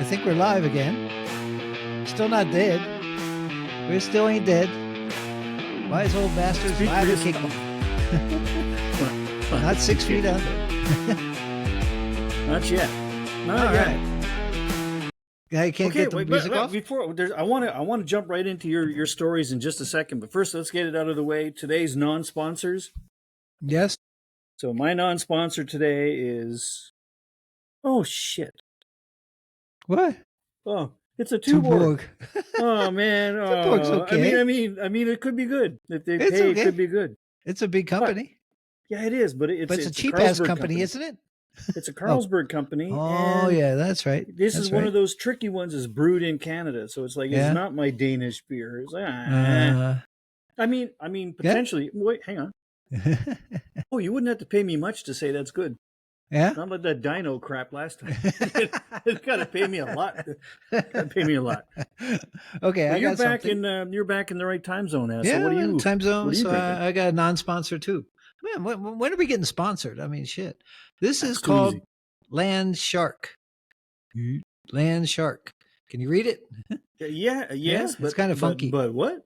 I think we're live again. Still not dead. We still ain't dead. Why is old bastards Speak live for and kicking? Not 6 feet under. Not yet. Not All yet. right. Yeah, you can't get the music off? Before I want to jump right into your stories in just a second, but first let's get it out of the way. Today's non-sponsors. Yes. So my non-sponsor today is oh shit. What? Oh, it's a Tuborg. Oh man. Tuborg's okay. I mean, it could be good if they It's pay. okay. It could be good. It's a big company. Yeah, it is, but it's a cheap-ass company, isn't it? It's a Carlsberg company. Oh, and yeah, that's right. This is one of those tricky ones. Is brewed in Canada, so it's like it's not my Danish beer. It's like, I mean, potentially. Yeah. Wait, hang on. Oh, you wouldn't have to pay me much to say that's good. Yeah, not like that Dino crap last time. It's got to pay me a lot. Got to pay me a lot. Okay, well, you're back in. You're back in the right time zone now. Yeah, so what are you? Time zone. What are you so I got a non-sponsor too. Man, when are we getting sponsored? I mean, shit. This is called Land Shark. Land Shark. Can you read it? Yeah. Yes. It's kind of funky. But what?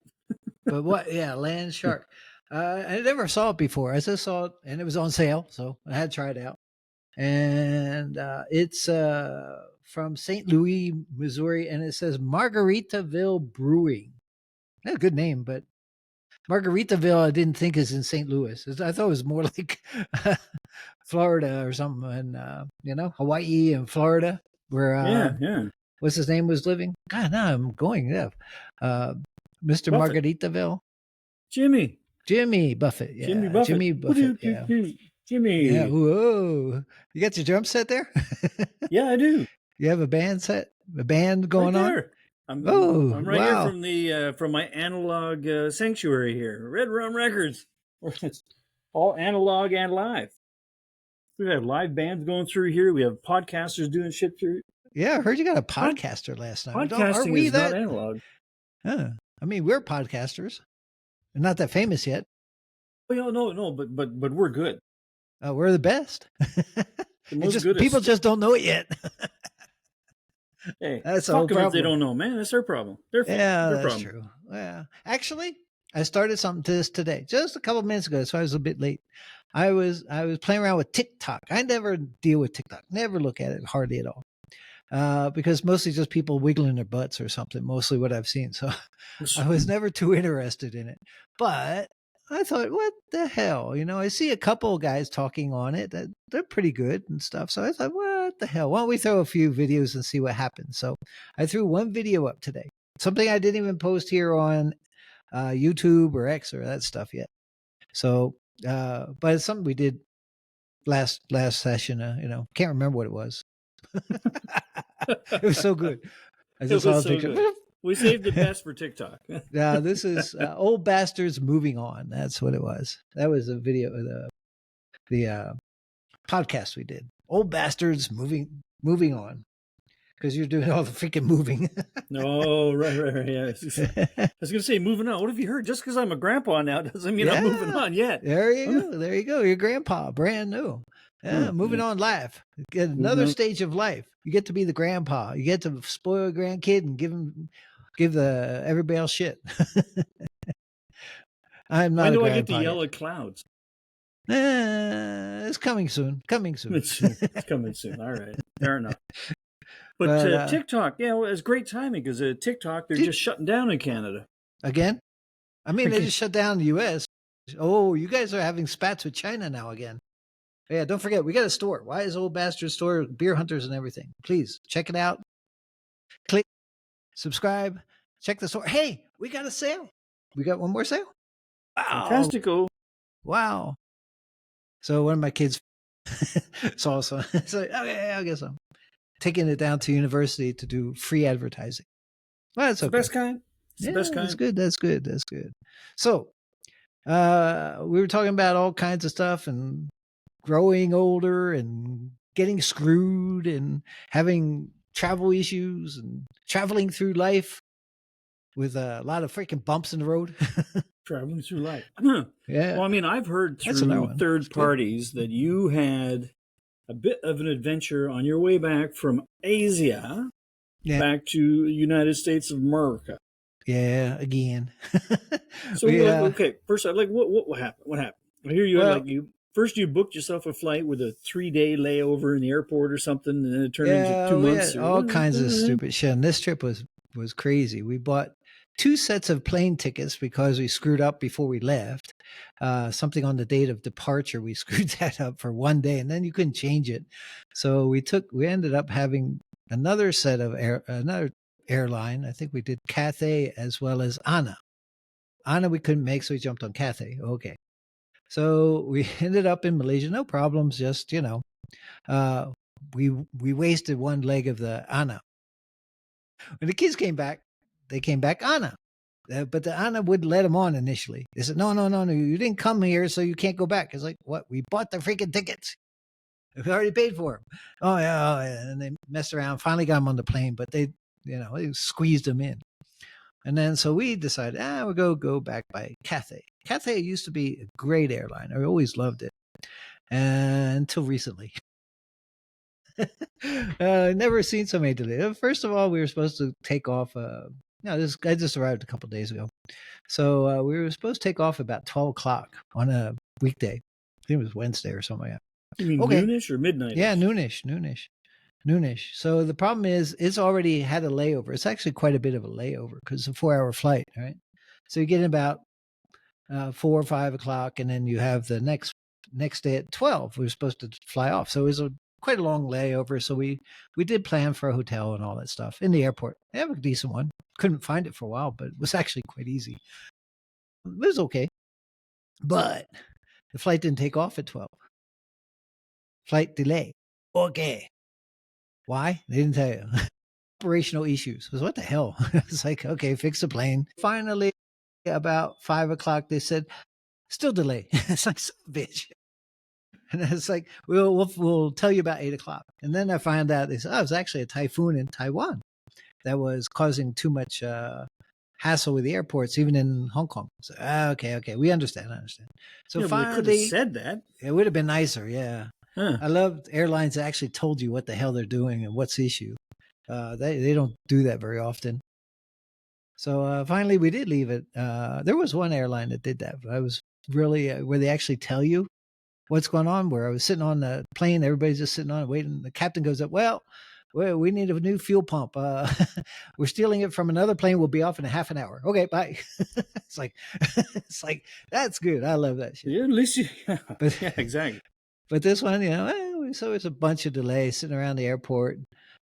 But what? Yeah, Land Shark. I never saw it before. I just saw it, and it was on sale, so I had to try it out. And it's from St. Louis, Missouri, and it says Margaritaville Brewing. Yeah, good name, but Margaritaville I didn't think is in St. Louis. I thought it was more like Florida or something, and Hawaii and Florida, where what's his name was living. God, now I'm going there. Mr. Buffett. Margaritaville. Jimmy Buffett. Yeah. Jimmy Buffett. Yeah. Jimmy. Yeah. Whoa. You got your drum set there? Yeah, I do. You have a band going on? I'm right here from my analog sanctuary here, Red Rum Records. It's all analog and live. We have live bands going through here. We have podcasters doing shit through. Yeah, I heard you got a podcaster last night. Podcasting is not analog. I mean, we're podcasters. We're not that famous yet. Well, no, but we're good. We're the best. People just don't know it yet. Hey, that's the whole problem. If they don't know, man, that's their problem. That's true. Yeah, actually, I started something to this today, just a couple of minutes ago, so I was a bit late. I was playing around with TikTok. I never deal with TikTok. Never look at it hardly at all, because mostly just people wiggling their butts or something. Mostly what I've seen. So I was never too interested in it. But I thought, what the hell? I see a couple of guys talking on it that they're pretty good and stuff. So I thought, what the hell? Why don't we throw a few videos and see what happens? So I threw one video up today, something I didn't even post here on YouTube or X or that stuff yet. So, but it's something we did last session. Can't remember what it was. It was so good. I just saw a picture. We saved the best for TikTok. Yeah, this is Old Bastards Moving On. That's what it was. That was a video of the podcast we did. Old Bastards Moving On. Because you're doing all the freaking moving. No, right. Yeah. I was going to say moving on. What have you heard? Just because I'm a grandpa now doesn't mean I'm moving on yet. There you go. Your grandpa, brand new. Yeah, moving on life. Get another stage of life. You get to be the grandpa. You get to spoil a grandkid and give everybody else shit. I'm not. When do I get the yellow clouds? It's coming soon. It's coming soon. All right, fair enough. But TikTok, it's great timing because TikTok, they're just shutting down in Canada again. I mean, they just shut down the U.S. Oh, you guys are having spats with China now again. Yeah, don't forget, we got a store. Why is Old Bastard Store, beer hunters and everything? Please check it out. Click, subscribe, check the store. Hey, we got a sale. We got one more sale. Wow. Fantastical. Wow. So one of my kids saw some. It's like, okay, I guess I'm taking it down to university to do free advertising. Well, that's okay. The best kind. It's the best kind. That's good. So we were talking about all kinds of stuff and growing older and getting screwed and having travel issues and traveling through life with a lot of freaking bumps in the road. Traveling through life. Yeah. Well, I mean, I've heard through third parties that you had a bit of an adventure on your way back from Asia. back to the United States of America. Yeah, again. So okay, first, what happened? What happened? I hear you had you booked yourself a flight with a 3-day layover in the airport or something, and then it turned into 2 months. All kinds of stupid shit. And this trip was crazy. We bought 2 sets of plane tickets because we screwed up before we left. Something on the date of departure, we screwed that up for 1 day, and then you couldn't change it. So we ended up having another set of another airline. I think we did Cathay as well as ANA. ANA we couldn't make, so we jumped on Cathay. Okay. So we ended up in Malaysia, no problems. Just we wasted one leg of the ANA. When the kids came back, they came back ANA, but the ANA wouldn't let them on initially. They said, no, you didn't come here, so you can't go back. It's like, what? We bought the freaking tickets. We already paid for them. Oh yeah, and they messed around. Finally got them on the plane, but they squeezed them in. And then so we decided, we'll go back by Cathay. Cathay used to be a great airline. I always loved it. Until recently. Never seen so many delays. First of all, we were supposed to take off. I just arrived a couple of days ago. So we were supposed to take off about 12 o'clock on a weekday. I think it was Wednesday or something like that. You mean noonish or midnight? Yeah, noonish. So the problem is it's already had a layover. It's actually quite a bit of a layover because it's a 4-hour flight, right? So you get in about 4 or 5 o'clock, and then you have the next day at 12. We were supposed to fly off. So it was quite a long layover. So we did plan for a hotel and all that stuff in the airport. They have a decent one. Couldn't find it for a while, but it was actually quite easy. It was okay. But the flight didn't take off at 12. Flight delay. Okay. Why? They didn't tell you. Operational issues. I was, what the hell? It's like, okay, fix the plane. Finally, about 5 o'clock, they said, still delay. It's like, bitch. And it's like, we'll tell you about 8 o'clock. And then I find out, they said, it was actually a typhoon in Taiwan that was causing too much hassle with the airports, even in Hong Kong. So, okay, we understand. So finally, they could have said that. It would have been nicer, yeah. Huh. I love airlines that actually told you what the hell they're doing and what's the issue. They don't do that very often. So finally, we did leave it. There was one airline that did that, but I was really where they actually tell you what's going on. Where I was sitting on the plane, everybody's just sitting on it waiting. The captain goes up, well, we need a new fuel pump. We're stealing it from another plane. We'll be off in a half an hour. Okay, bye. It's like that's good. I love that shit. Yeah, at least yeah, exactly. But this one, so it's a bunch of delays sitting around the airport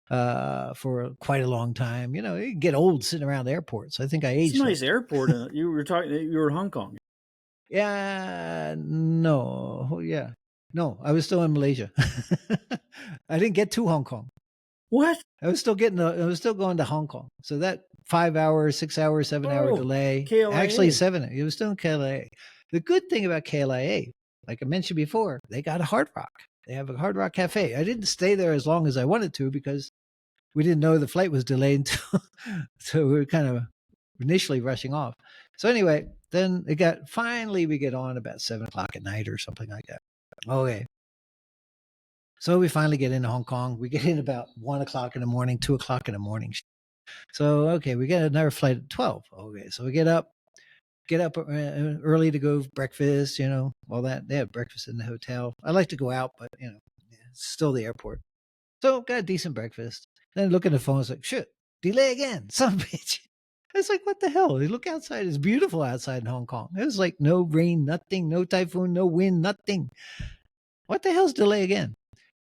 for quite a long time. You can get old sitting around airports. I think I aged. It's a nice airport. You were in Hong Kong. Yeah, no. Yeah. No, I was still in Malaysia. I didn't get to Hong Kong. What? I was still going to Hong Kong. So that 5 hour, 6 hour, 7 hour delay. KLIA. Actually 7. It was still in KLIA. The good thing about KLIA, like I mentioned before, they got a Hard Rock. They have a Hard Rock Cafe. I didn't stay there as long as I wanted to because we didn't know the flight was delayed until so we were kind of initially rushing off. So anyway, then finally we get on about 7 o'clock at night or something like that. Okay. So we finally get into Hong Kong. We get in about 1 o'clock in the morning, 2 o'clock in the morning. So, okay, we get another flight at 12. Okay, so we get up early to go breakfast, all that. They have breakfast in the hotel. I like to go out, but, it's still the airport. So got a decent breakfast. Then look at the phone. It's like, shit, delay again. Some bitch. It's like, what the hell? You look outside. It's beautiful outside in Hong Kong. It was like no rain, nothing, no typhoon, no wind, nothing. What the hell's delay again?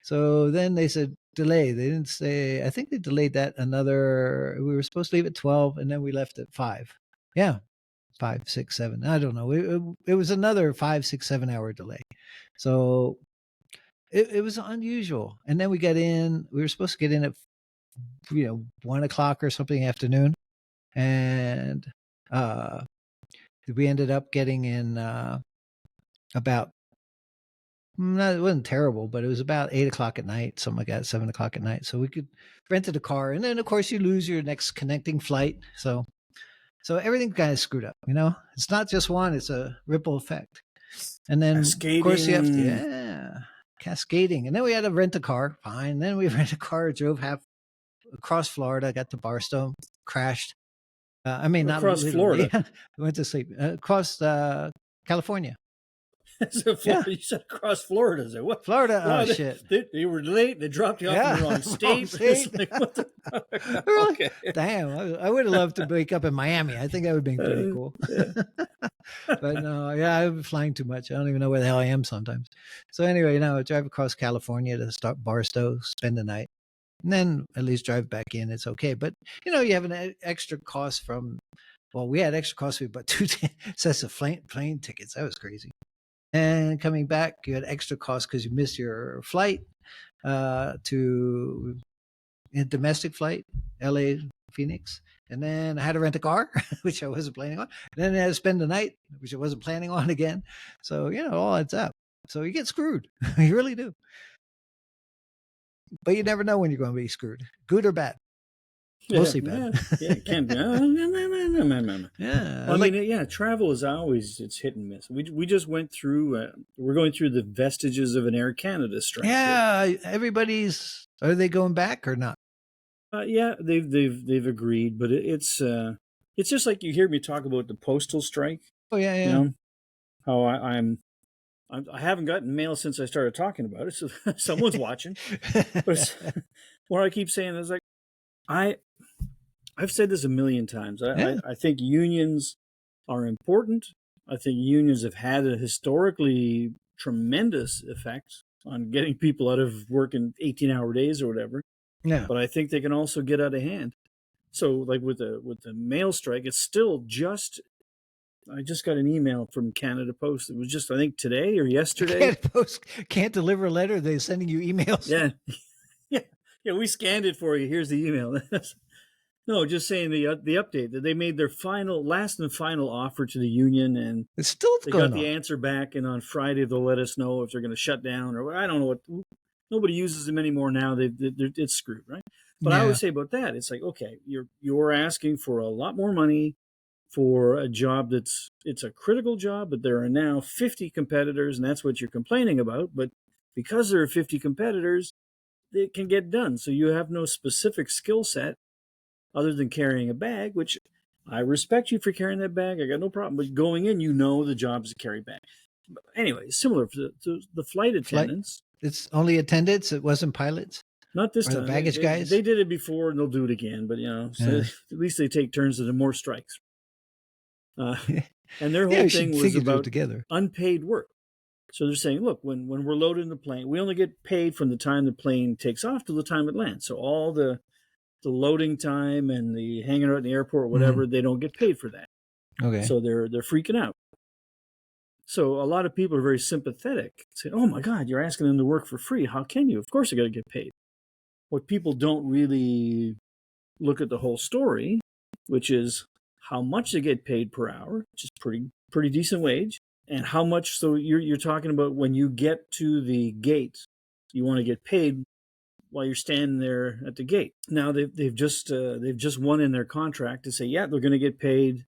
So then they said delay. They didn't say, I think they delayed that we were supposed to leave at 12 and then we left at 5. Yeah. 5, 6, 7. I don't know. It was another 5, 6, 7 hour delay. So it was unusual. And then we were supposed to get in at, 1 o'clock or something afternoon. And we ended up getting in about, it wasn't terrible, but it was about 8 o'clock at night, something like that, 7 o'clock at night. So we could rented a car. And then, of course, you lose your next connecting flight. So everything kind of screwed up, It's not just one, it's a ripple effect. And then, cascading. Of course, you have to, cascading. And then we had to rent a car. Fine. Then we rented a car, drove across Florida. I got to Barstow, crashed. I mean, not Across literally. Florida. I went to sleep. Across California. So Yeah. You said across Florida. So what? Florida. Wow, Oh, shit. They were late. They dropped you off Yeah, in the wrong state. state. It's like, what the fuck? Really? Okay. Damn, I would have loved to wake up in Miami. I think that would have been pretty cool. But no, yeah, I'm flying too much. I don't even know where the hell I am sometimes. So anyway, I drive across California to start Barstow, spend the night, and then at least drive back in. It's okay. But you have an extra cost from. Well, we had extra costs. We bought 2 sets of plane tickets. That was crazy. And coming back, you had extra costs because you missed your flight to a domestic flight, LA, Phoenix. And then I had to rent a car, which I wasn't planning on. And then I had to spend the night, which I wasn't planning on again. So, all adds up. So you get screwed. You really do. But you never know when you're going to be screwed, good or bad. Mostly bad. Yeah, it can be. Yeah. Well, I mean, travel is always, it's hit and miss. We just went through, we're going through the vestiges of an Air Canada strike. Yeah, are they going back or not? Yeah, they've agreed, but it's just like you hear me talk about the postal strike. Oh yeah. How I haven't gotten mail since I started talking about it, so someone's watching. But what I keep saying is like, I've said this a million times. I think unions are important. I think unions have had a historically tremendous effect on getting people out of working 18-hour days or whatever. Yeah. But I think they can also get out of hand. So like with the mail strike, it's still just. I just got an email from Canada Post. It was just, I think, today or yesterday. Canada Post can't deliver a letter. They're sending you emails. Yeah. Yeah, we scanned it for you. Here's the email. No, just saying the update that they made their last and final offer to the union, and it's still they got the answer back. And on Friday they'll let us know if they're going to shut down or I don't know what. Nobody uses them anymore now. It's screwed, right? But I always say about that, it's like, okay, you're asking for a lot more money for a job it's a critical job, but there are now 50 competitors, and that's what you're complaining about. But because there are 50 competitors, it can get done. So you have no specific skill set other than carrying a bag, which I respect you for carrying that bag. I got no problem. But going in, the job is to carry a bag. But anyway, similar to the flight attendants. It's only attendants. It wasn't pilots. Not this time. Baggage guys. They did it before, and they'll do it again. But so at least they take turns to do more strikes. And their whole thing was about unpaid work. So they're saying, look, when we're loaded in the plane, we only get paid from the time the plane takes off to the time it lands. So all the loading time and the hanging out in the airport, whatever, they don't get paid for that. Okay. So they're freaking out. So a lot of people are very sympathetic, saying, oh my God, you're asking them to work for free. How can you? Of course they got to get paid. What people don't really look at the whole story, which is how much they get paid per hour, which is pretty decent wage. And how much, so you're talking about when you get to the gate, you want to get paid while you're standing there at the gate. Now they've just won in their contract to say, yeah, they're going to get paid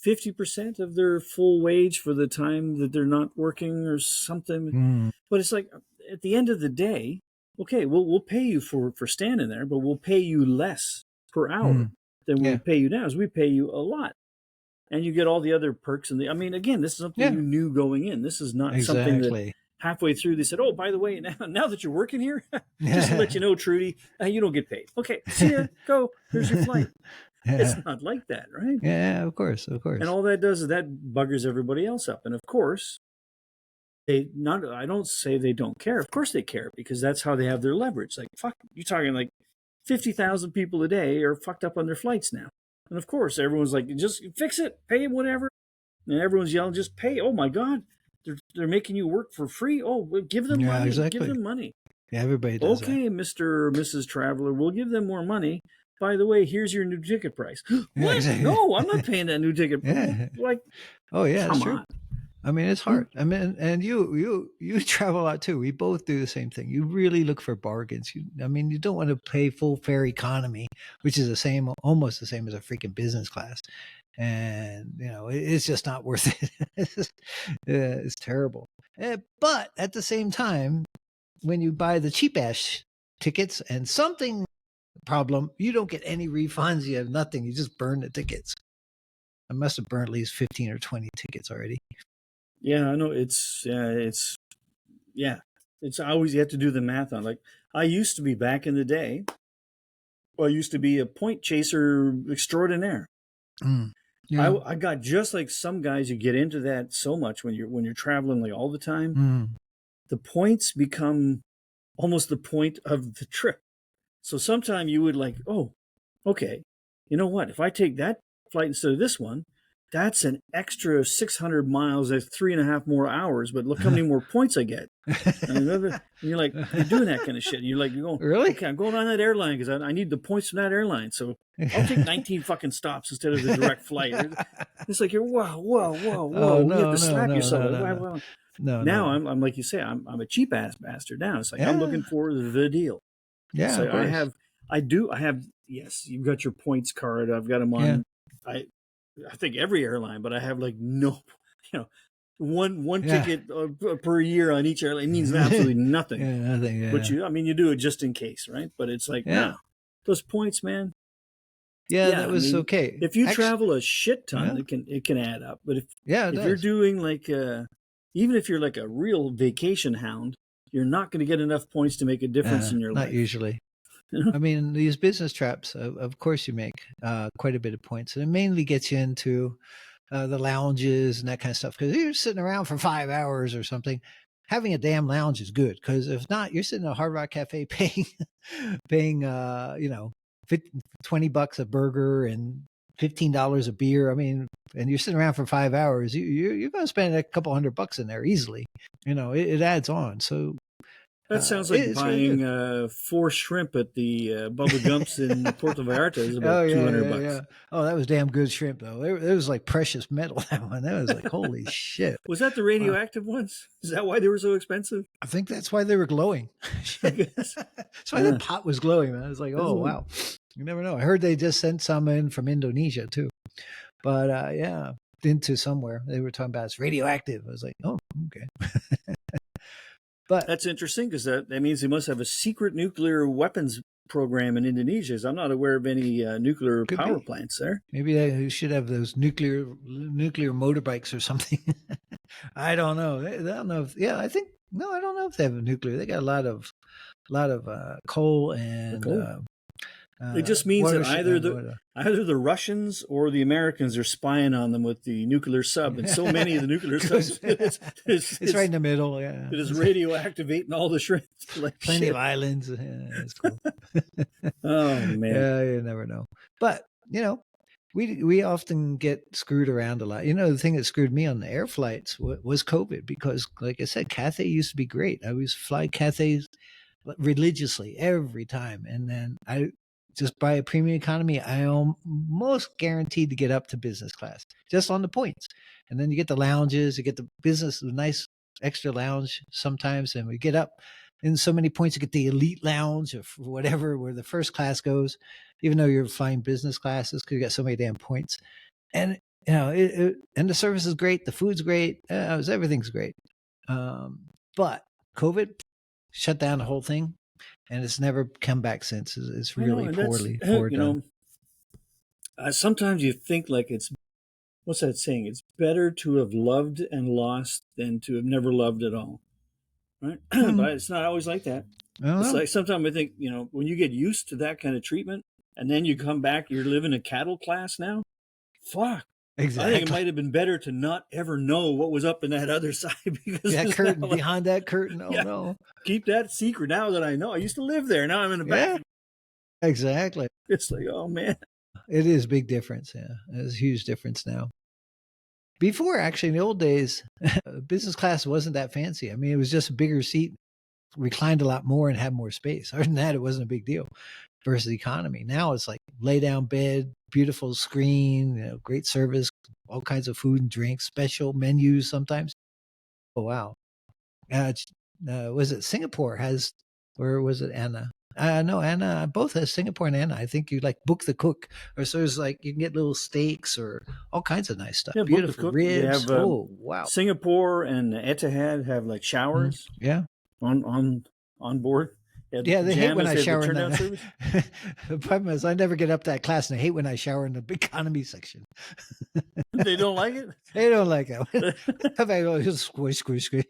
50% of their full wage for the time that they're not working or something. But it's like, at the end of the day, okay, we'll pay you for standing there, but we'll pay you less per hour than we pay you now, as we pay you a lot. And you get all the other perks. I mean, again, this is something you knew going in. This is not something that halfway through they said, oh, by the way, now that you're working here, just to let you know, Trudy, you don't get paid. Okay, see ya, go. Here's your flight. It's not like that, right? Yeah, of course. And all that does is that buggers everybody else up. And of course, I don't say they don't care. Of course they care, because that's how they have their leverage. Like, fuck, you're talking like 50,000 people a day are fucked up on their flights now. And of course, everyone's like, just fix it, pay whatever. And everyone's yelling, just pay. Oh my God, they're making you work for free. Oh, give them money. Exactly. Give them money. Yeah, everybody does. Okay, Mr. or Mrs. Traveler, we'll give them more money. By the way, here's your new ticket price. What? Exactly. No, I'm not paying that new ticket. Like, oh yeah, come that's true. on. I mean, it's hard. I mean, and you travel a lot too. We both do the same thing. You really look for bargains. You don't want to pay full fare economy, which is almost the same as a freaking business class. And it's just not worth it. It's terrible. But at the same time, when you buy the cheap ass tickets and something problem. You don't get any refunds. You have nothing. You just burn the tickets. I must have burned at least 15 or 20 tickets already. Yeah, I know. It's always, you have to do the math on. Like, I used to be back in the day. Well, I used to be a point chaser extraordinaire. Yeah. I got just like some guys who get into that so much when you're traveling like all the time. The points become almost the point of the trip. So sometime you would like, oh, okay, you know what? If I take that flight instead of this one, that's an extra 600 miles. That's 3.5 more hours. But look how many more points I get. And you're like, you're doing that kind of shit. You're like, you're going, really? Okay, I'm going on that airline because I need the points from that airline. So I'll take 19 fucking stops instead of the direct flight. It's like, you're whoa. Oh, you have to slap yourself. No. I'm like you say, I'm a cheap ass bastard now. It's like, I'm looking for the deal. Yeah, so I have. Yes, you've got your points card. I've got them on. Yeah. I think every airline, but I have like no, one ticket per year on each airline. It means absolutely nothing. Nothing. Yeah. But you do it just in case, right? But it's like, those points, man. Yeah, that was okay. If you travel a shit ton, it can add up. But if you're doing like even if you're like a real vacation hound, you're not going to get enough points to make a difference in your life. Not usually. I mean, these business trips, of course, you make quite a bit of points. And it mainly gets you into the lounges and that kind of stuff. Because you're sitting around for 5 hours or something. Having a damn lounge is good. Because if not, you're sitting in a Hard Rock Cafe paying $20 a burger and $15 a beer. I mean, and you're sitting around for 5 hours. You're going to spend a couple $100 in there easily. It adds on. So. That sounds like buying 4 shrimp at the Bubba Gumps in Puerto Vallarta is about $200. Yeah. Oh, that was damn good shrimp, though. It was like precious metal, that one. That was like, holy shit. Was that the radioactive ones? Is that why they were so expensive? I think that's why they were glowing. That's why the pot was glowing, man. I was like, oh, wow. You never know. I heard they just sent some in from Indonesia, too. But, into somewhere. They were talking about it's radioactive. I was like, oh, okay. But that's interesting because that means they must have a secret nuclear weapons program in Indonesia. I'm not aware of any nuclear power plants there. Maybe they should have those nuclear motorbikes or something. I don't know. I don't know. I don't know if they have a nuclear. They got a lot of coal and. It just means that either the Russians or the Americans are spying on them with the nuclear sub, and so many of the nuclear subs, it's right in the middle. Yeah, it is radioactivating all the shrimp. Like plenty of islands. Yeah, it's cool. Oh man, yeah, you never know. But we often get screwed around a lot. The thing that screwed me on the air flights was COVID because, like I said, Cathay used to be great. I always fly Cathays religiously every time, and then I. Just buy a premium economy, I am almost guaranteed to get up to business class just on the points. And then you get the lounges, you get the business, the nice extra lounge sometimes. And we get up in so many points, you get the elite lounge or whatever, where the first class goes, even though you're flying business classes because you got so many damn points. And, and the service is great. The food's great. Everything's great. But COVID shut down the whole thing. And it's never come back since. It's really poorly done. Sometimes you think like what's that saying? It's better to have loved and lost than to have never loved at all. Right? But it's not always like that. It's like sometimes I think, when you get used to that kind of treatment and then you come back, you're living a cattle class now. Fuck. Exactly. I think it might have been better to not ever know what was up in that other side because that curtain behind that curtain. Oh no! Keep that secret. Now that I know, I used to live there. Now I'm in the back. Yeah, exactly. It's like, oh man, it is a big difference. Yeah, it's a huge difference now. Before, actually, in the old days, business class wasn't that fancy. I mean, it was just a bigger seat, reclined a lot more, and had more space. Other than that, it wasn't a big deal. Versus economy. Now it's like lay down bed, beautiful screen, great service, all kinds of food and drinks, special menus sometimes. Oh wow! Was it Singapore has, or was it Anna? No, Anna. Both has Singapore and Anna. I think you like book the cook, or so it's like you can get little steaks or all kinds of nice stuff. Yeah, beautiful ribs. Have, oh wow! Singapore and Etihad have like showers. Yeah. On board. Yeah, they hate when I shower in turnout the. service. The problem is I never get up that class, and I hate when I shower in the economy section. They don't like it. They don't like it. I go squish, squish, squish.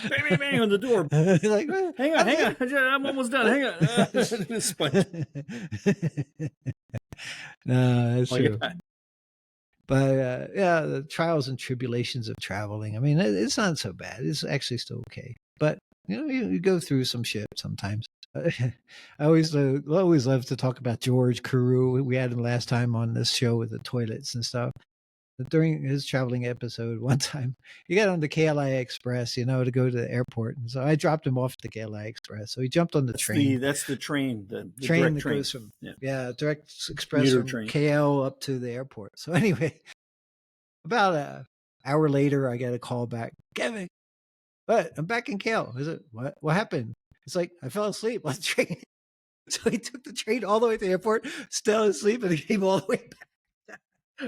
Bang, bang, bang on the door. Like, well, hang on. I'm almost done. Hang on. Sponge. No, that's true. God. But yeah, the trials and tribulations of traveling. I mean, it's not so bad. It's actually still okay. But you go through some shit sometimes. I always love to talk about George Carew. We had him last time on this show with the toilets and stuff. But during his traveling episode, one time he got on the KLI Express, to go to the airport, and so I dropped him off at the KLI Express. So he jumped on the train. That's the train. The train that train. goes from direct express Commuter from train. KL up to the airport. So anyway, about an hour later, I get a call back. Kevin, what? I'm back in KL. Is it what? What happened? It's like I fell asleep on the train. So he took the train all the way to the airport, still asleep, and he came all the way back.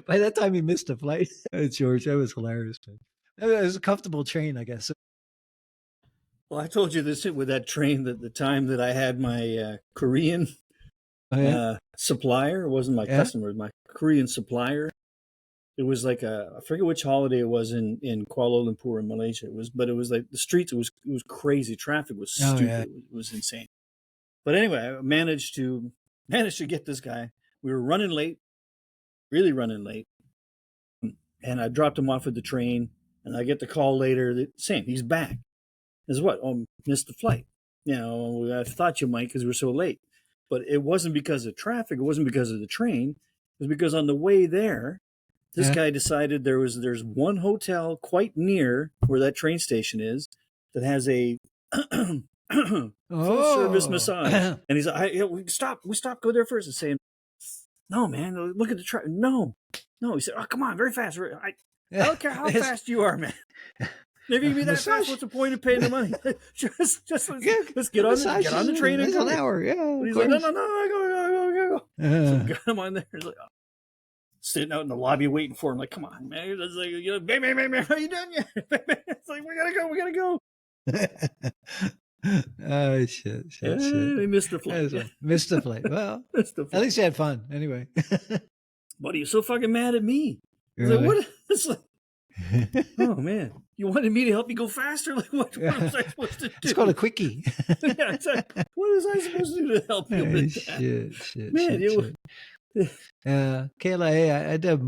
By that time, he missed a flight. George, that was hilarious. Man. It was a comfortable train, I guess. Well, I told you this with that train that the time that I had my Korean supplier. It wasn't my customer, it was my Korean supplier. It was like I forget which holiday it was in Kuala Lumpur in Malaysia. It was like the streets. It was crazy. Traffic was stupid. It was insane. But anyway, I managed to get this guy. We were running late, really running late, and I dropped him off at the train. And I get the call later that same. He's back. Is what? Oh, missed the flight. I thought you might because we were so late. But it wasn't because of traffic. It wasn't because of the train. It was because on the way there, this guy decided there's one hotel quite near where that train station is that has a full service massage. And he's like, we stop, go there first. And saying, no, man, look at the train. No. He said, oh, come on, very fast. I don't care how fast you are, man. If you can be that fast, what's the point of paying the money? just let's get on the train and go. An hour, yeah. And he's like, no, go. So we got him on there. He's like, sitting out in the lobby waiting for him. Like, come on, man. It's like, bang, how you done yet? It's like, we gotta go. Oh shit! They missed the flight. Missed the flight. Well, at least you had fun anyway. Buddy, you're so fucking mad at me. Really? Like, what? It's like, oh man, you wanted me to help you go faster? Like, what was I supposed to do? It's called a quickie. Yeah, it's like, what was I supposed to do to help you with that? Shit, man, shit. KLIA, I did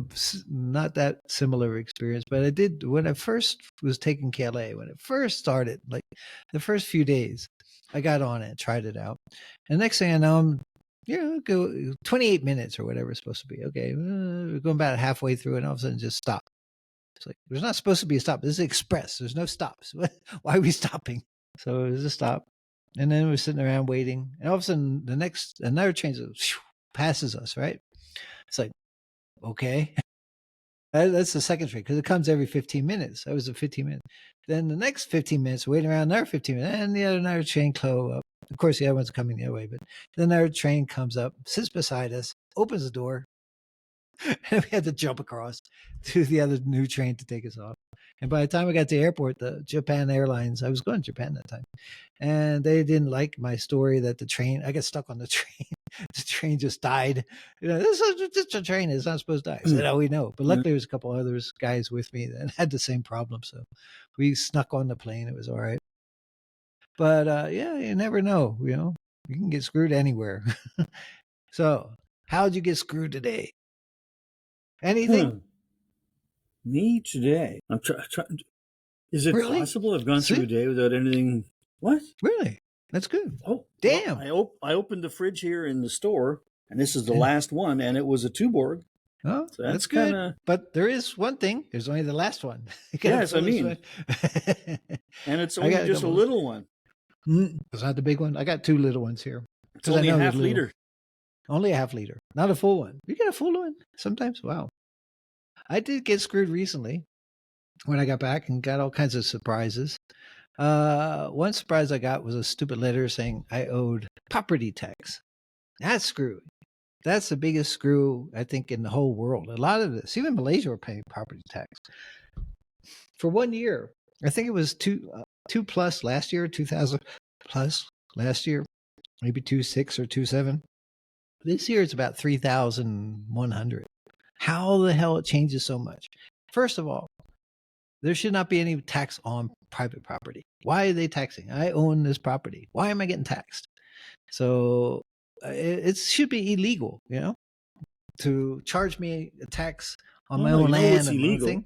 not that similar experience, but I did when I first was taking KLIA, when it first started, like the first few days, I got on it, tried it out. And next thing I know, I'm, go 28 minutes or whatever it's supposed to be. Okay, we're going about halfway through and all of a sudden just stop. It's like, there's not supposed to be a stop. This is express. There's no stops. Why are we stopping? So it was a stop. And then we're sitting around waiting. And all of a sudden, another train passes us, right? It's like, okay. That's the second train because it comes every 15 minutes. That was the 15 minutes. Then the next 15 minutes, waiting around another 15 minutes. And another train close up. Of course, the other one's coming the other way. But then another train comes up, sits beside us, opens the door. And we had to jump across to the other new train to take us off. And by the time we got to the airport, the Japan Airlines, I was going to Japan that time, and they didn't like my story that I got stuck on the train. The train just died. This is a train. It's not supposed to die. I said, oh, we know. But luckily, there was a couple other guys with me that had the same problem. So we snuck on the plane. It was all right. But you never know. You can get screwed anywhere. So how'd you get screwed today? Anything? Me today? I'm trying. Is it possible I've gone through a day without anything? What? Really? That's good. Oh, damn! Well, I opened the fridge here in the store, and this is the last one, and it was a Tuborg. Oh, so that's good. But there is one thing. There's only the last one. Yes, I mean. And it's only just a little one. It's not the big one. I got two little ones here. It's only a half liter. Only a half liter, not a full one. You get a full one sometimes. Wow. I did get screwed recently when I got back and got all kinds of surprises. One surprise I got was a stupid letter saying I owed property tax. That's screwed. That's the biggest screw, I think, in the whole world. A lot of this, even Malaysia, were paying property tax for 1 year. I think it was two plus last year, 2000. plus last year, maybe 2.6 or 2.7. This year it's about 3,100. How the hell it changes so much? First of all, there should not be any tax on private property. Why are they taxing? I own this property. Why am I getting taxed? So it should be illegal, to charge me a tax on my own land. What's illegal?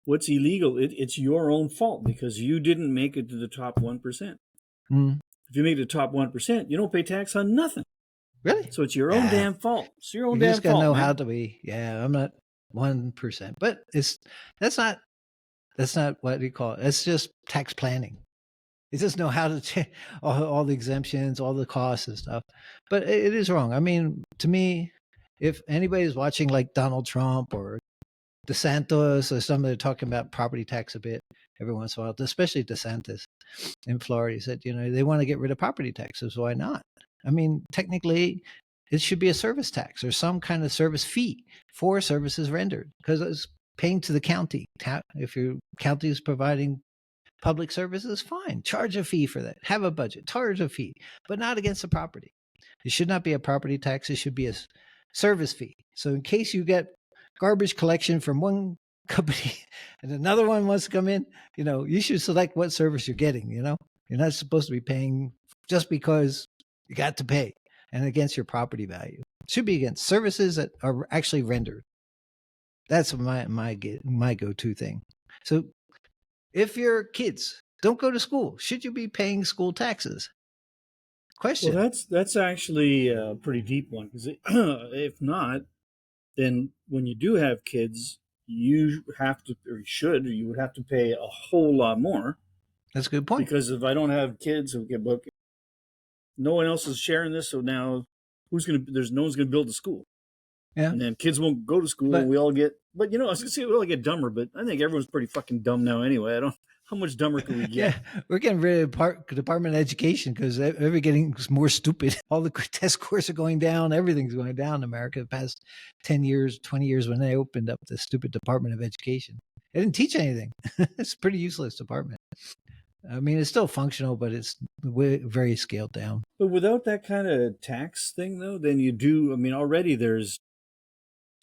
What's illegal? It's your own fault because you didn't make it to the top 1%. If you make it to the top 1%, you don't pay tax on nothing. Really? So it's your own damn fault. It's your own damn fault. You just gotta know how to be. Yeah, I'm not 1%, but that's not what do you call it? It's just tax planning. You just know how to check all the exemptions, all the costs and stuff. But it is wrong. I mean, to me, if anybody's watching like Donald Trump or DeSantis or somebody talking about property tax a bit every once in a while, especially DeSantis in Florida, he said, they want to get rid of property taxes. Why not? I mean, technically, it should be a service tax or some kind of service fee for services rendered because it's paying to the county. If your county is providing public services, fine. Charge a fee for that. Have a budget. Charge a fee, but not against the property. It should not be a property tax. It should be a service fee. So in case you get garbage collection from one company and another one wants to come in, you should select what service you're getting. You're not supposed to be paying just because you got to pay and against your property value. It should be against services that are actually rendered. That's my go-to thing. So if your kids don't go to school, should you be paying school taxes? Question. Well, that's actually a pretty deep one because if not, then when you do have kids, you have to, or you would have to pay a whole lot more. That's a good point. Because if I don't have kids, no one else is sharing this, so now no one's gonna build a school. Yeah. And then kids won't go to school, and we all get. But I was gonna say we all get dumber, but I think everyone's pretty fucking dumb now anyway. How much dumber can we get? Yeah, we're getting rid of Department of Education because they're getting more stupid. All the test scores are going down. Everything's going down in America the past 10 years, 20 years when they opened up the stupid Department of Education. They didn't teach anything. It's a pretty useless department. I mean, it's still functional, but it's very scaled down. But without that kind of tax thing, though, then you do. I mean, already there's,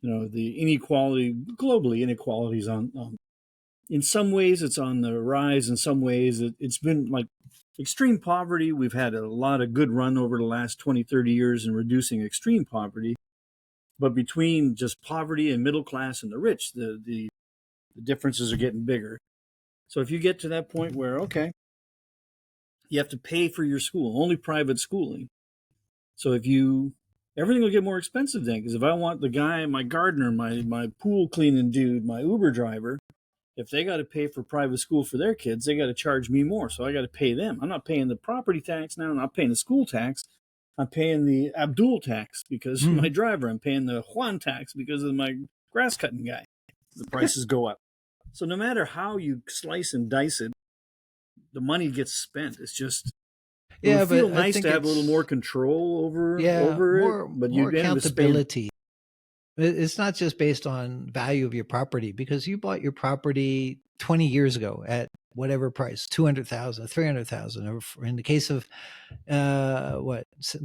the inequality globally. Inequalities on in some ways it's on the rise. In some ways it's been like extreme poverty. We've had a lot of good run over the last 20, 30 years in reducing extreme poverty. But between just poverty and middle class and the rich, the differences are getting bigger. So if you get to that point where, okay, you have to pay for your school, only private schooling. So everything will get more expensive then. Because if I want the guy, my gardener, my pool cleaning dude, my Uber driver, if they got to pay for private school for their kids, they got to charge me more. So I got to pay them. I'm not paying the property tax now. I'm not paying the school tax. I'm paying the Abdul tax because of my driver. I'm paying the Juan tax because of my grass cutting guy. The prices go up. So no matter how you slice and dice it, the money gets spent. It's just it would feel nice to have a little more control over it, but more accountability. It's not just based on value of your property because you bought your property 20 years ago at whatever price, 200,000, 300,000, or in the case of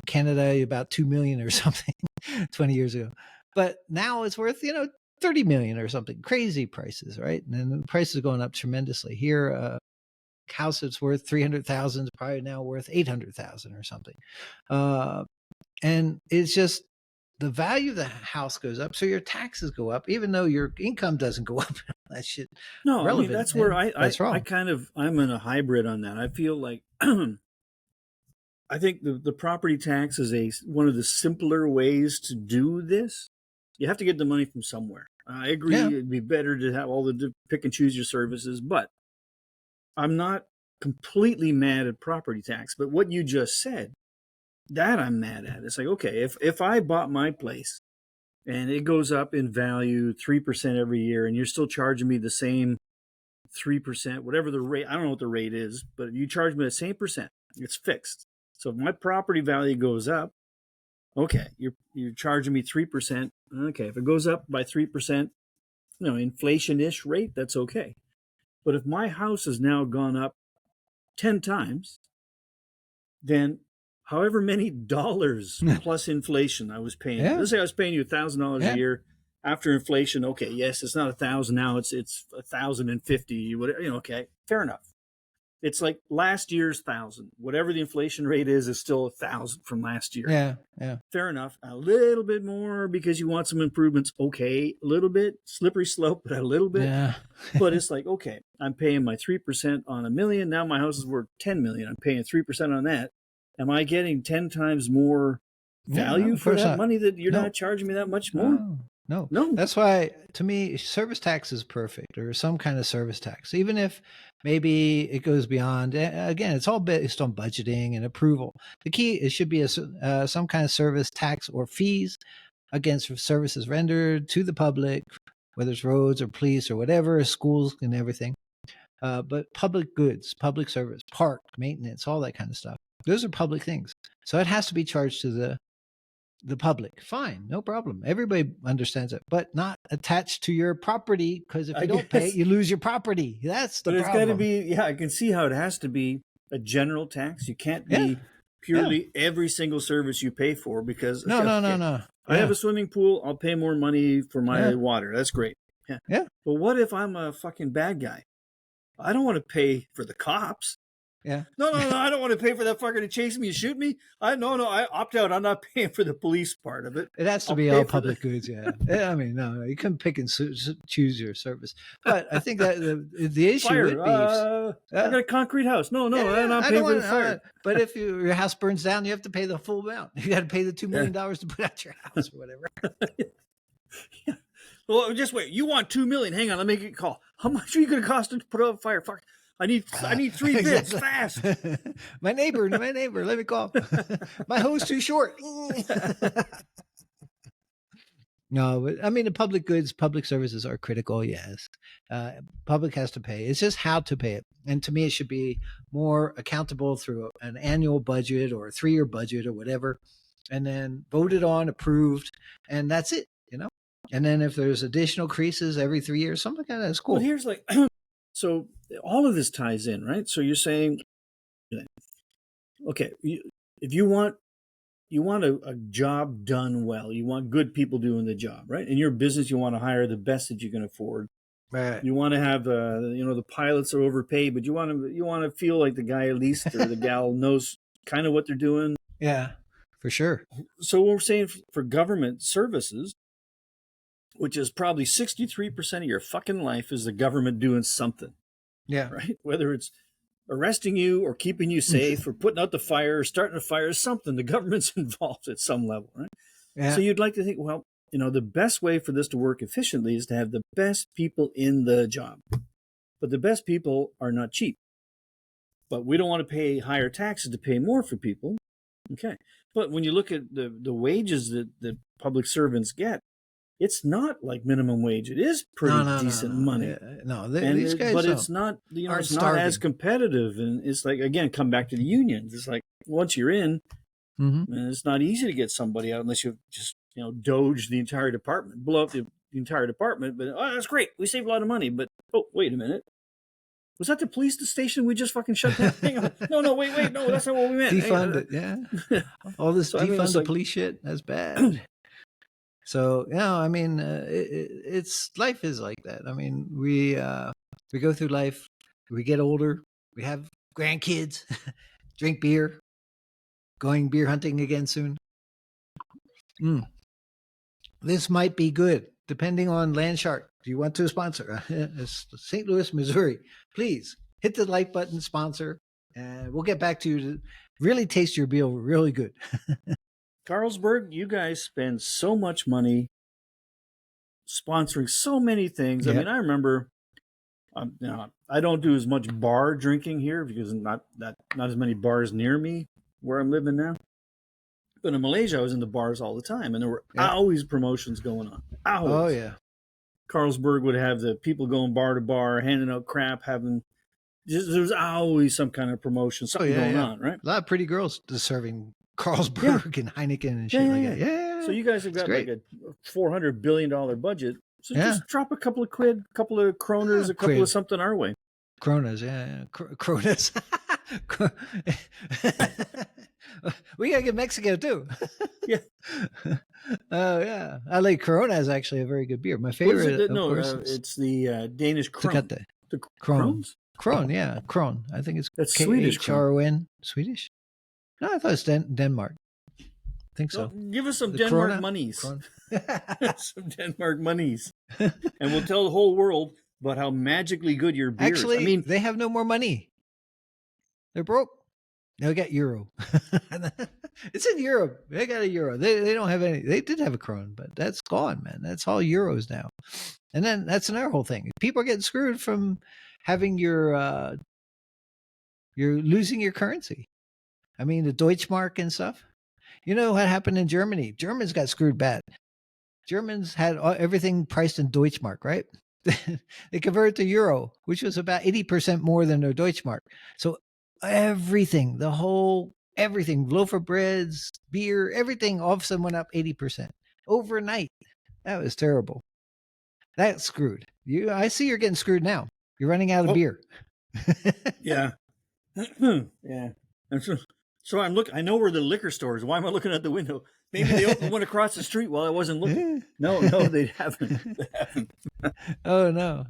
Canada, about 2 million or something 20 years ago. But now it's worth 30 million or something. Crazy prices, right? And then the price is going up tremendously. Here, house that's worth 300,000 is probably now worth 800,000 or something. And it's just the value of the house goes up, so your taxes go up, even though your income doesn't go up. That shit. No, I mean, that's where I'm in a hybrid on that. I feel like I think the property tax is one of the simpler ways to do this. You have to get the money from somewhere. I agree. Yeah. It'd be better to have all the pick and choose your services, but I'm not completely mad at property tax. But what you just said, that I'm mad at. It's like, okay, if I bought my place and it goes up in value 3% every year and you're still charging me the same 3%, whatever the rate, I don't know what the rate is, but you charge me the same percent, it's fixed. So if my property value goes up, okay, you're charging me 3%. Okay, if it goes up by 3%, inflation-ish rate, that's okay. But if my house has now gone up 10 times, then however many dollars plus inflation I was paying. Yeah. Let's say I was paying you $1,000 Yeah. a year. After inflation, okay, yes, it's not 1,000 now. It's 1,050. Whatever, okay, fair enough. It's like last year's 1,000. Whatever the inflation rate is still 1,000 from last year. Yeah, yeah. Fair enough. A little bit more because you want some improvements. Okay, a little bit. Slippery slope, but a little bit. Yeah. But it's like, okay, I'm paying my 3% on $1 million. Now my house is worth $10 million. I'm paying 3% on that. Am I getting 10 times more value for that money that you're not charging me that much more? No. No. That's why, to me, service tax is perfect, or some kind of service tax, even if maybe it goes beyond. Again, it's all based on budgeting and approval. The key, it should be some kind of service tax or fees against services rendered to the public, whether it's roads or police or whatever, schools and everything. But public goods, public service, park maintenance, all that kind of stuff. Those are public things. So it has to be charged to the public. Fine, no problem. Everybody understands it, but not attached to your property, because if you don't pay it, you lose your property. That's the problem. But it's got to be, I can see how it has to be a general tax. You can't be purely every single service you pay for, because no. I have a swimming pool. I'll pay more money for my water. That's great. Yeah. But what if I'm a fucking bad guy? I don't want to pay for the cops. Yeah. No, I don't want to pay for that fucker to chase me and shoot me. I opt out. I'm not paying for the police part of it. It has to be all public goods. Yeah. I mean, no, you couldn't pick and choose your service. But I think that the issue fire, would be, I got a concrete house. No, I'm not paying for the fire. But if your house burns down, you have to pay the full amount. You got to pay the $2 million to put out your house or whatever. Yeah. Well, just wait. You want $2 million? Hang on, let me make a call. How much are you going to cost to put out a fire? Fuck. I need 3 bids fast. my neighbor, let me call. My hose too short. No, but I mean, the public goods, public services are critical. Yes. Public has to pay. It's just how to pay it. And to me, it should be more accountable through an annual budget or a 3-year budget or whatever, and then voted on, approved, and that's it, And then if there's additional increases every 3 years, something like that is cool. Well, here's like, so all of this ties in, right? So you're saying, okay, if you want a job done well, you want good people doing the job, right? In your business, you want to hire the best that you can afford. Right. You want to have, the pilots are overpaid, but you want to feel like the guy at least or the gal knows kind of what they're doing. Yeah, for sure. So we're saying for government services, which is probably 63% of your fucking life, is the government doing something. Yeah. Right? Whether it's arresting you or keeping you safe or putting out the fire or starting a fire or something, the government's involved at some level, right? Yeah. So you'd like to think, well, the best way for this to work efficiently is to have the best people in the job. But the best people are not cheap. But we don't want to pay higher taxes to pay more for people. Okay. But when you look at the wages that public servants get, it's not like minimum wage. It is pretty decent money. These guys but it's not, it's not as competitive. And it's like, again, come back to the unions. It's like, once you're in, it's not easy to get somebody out unless you just, doge the entire department, blow up the entire department. But, that's great. We save a lot of money. But, wait a minute. Was that the police station we just fucking shut down? Hang on. No, wait. No, that's not what we meant. Defund it, yeah. All this defund the police shit, that's bad. So, it's life is like that. I mean, we go through life, we get older, we have grandkids, drink beer, going beer hunting again soon. This might be good, depending on Landshark. Do you want to sponsor? It's St. Louis, Missouri. Please hit the like button, sponsor, and we'll get back to you to really taste your beer really good. Carlsberg, you guys spend so much money sponsoring so many things. I mean, I remember, I don't do as much bar drinking here because not as many bars near me where I'm living now. But in Malaysia, I was in the bars all the time, and there were always promotions going on. Always. Oh, yeah. Carlsberg would have the people going bar to bar, handing out crap, there's always some kind of promotion, something going on, right? A lot of pretty girls serving Carlsberg and Heineken and shit like that. Yeah. So you guys have got like a $400 billion budget. So just drop a couple of quid, a couple of kroners, a couple of something our way. Kronas, yeah. Kronas. We gotta get Mexico too. Yeah. Oh yeah, I like Corona is actually a very good beer. My What is favorite, it? of No, course, is it's the Danish Krone. Tecate. The Kron. Krones? Kron, yeah, Kron. I think it's That's Swedish Krone. Kron. Swedish? No, I thought it's Denmark. I think so. Well, give us some The Denmark Corona? monies. Kron. Some Denmark monies. And we'll tell the whole world about how magically good your beer Actually, is. I mean, they have no more money. They're broke. They got euro. It's in Europe. They got a euro. They don't have any. They did have a krone, but that's gone, man. That's all euros now. And then that's another whole thing. People are getting screwed from having you're losing your currency. I mean, the Deutschmark and stuff. You know what happened in Germany? Germans got screwed bad. Germans had everything priced in Deutschmark, right? They converted to euro, which was about 80% more than their Deutschmark. So everything, everything, loaf of breads, beer, everything all of a sudden went up 80% overnight. That was terrible. That's screwed. I see you're getting screwed now. You're running out of beer. Yeah. Yeah. So I'm looking. I know where the liquor store is. Why am I looking out the window? Maybe they opened one across the street while I wasn't looking. No, they haven't. They haven't. Oh no.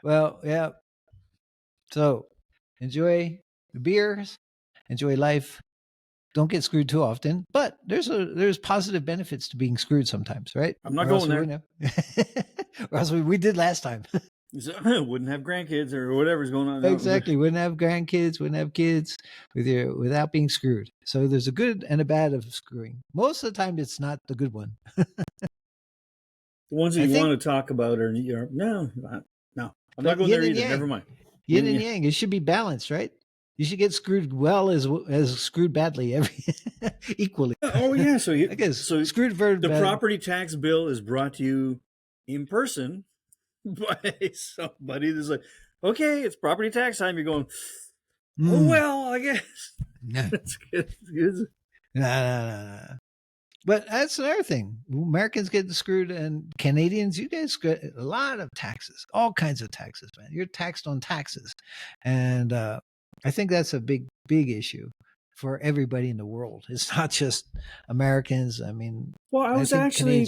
Well, yeah. So enjoy the beers, enjoy life. Don't get screwed too often, but there's positive benefits to being screwed sometimes, right? I'm not going there. Or else we did last time. Wouldn't have grandkids or whatever's going on. Exactly. Wouldn't have grandkids, wouldn't have kids without being screwed. So there's a good and a bad of screwing. Most of the time, it's not the good one. The ones that you want to talk about are no. I'm not going there either. Never mind. Yin and yang. It should be balanced, right? You should get screwed well as screwed badly equally. Oh yeah. So I guess screwed very bad. The property tax bill is brought to you in person by somebody that's like, okay, it's property tax time. You're going, oh well, I guess. No. That's good. It's good. No. But that's another thing. Americans get screwed, and Canadians, you guys get a lot of taxes, all kinds of taxes, man. You're taxed on taxes. And I think that's a big issue for everybody in the world. It's not just Americans. I mean, well, I was actually,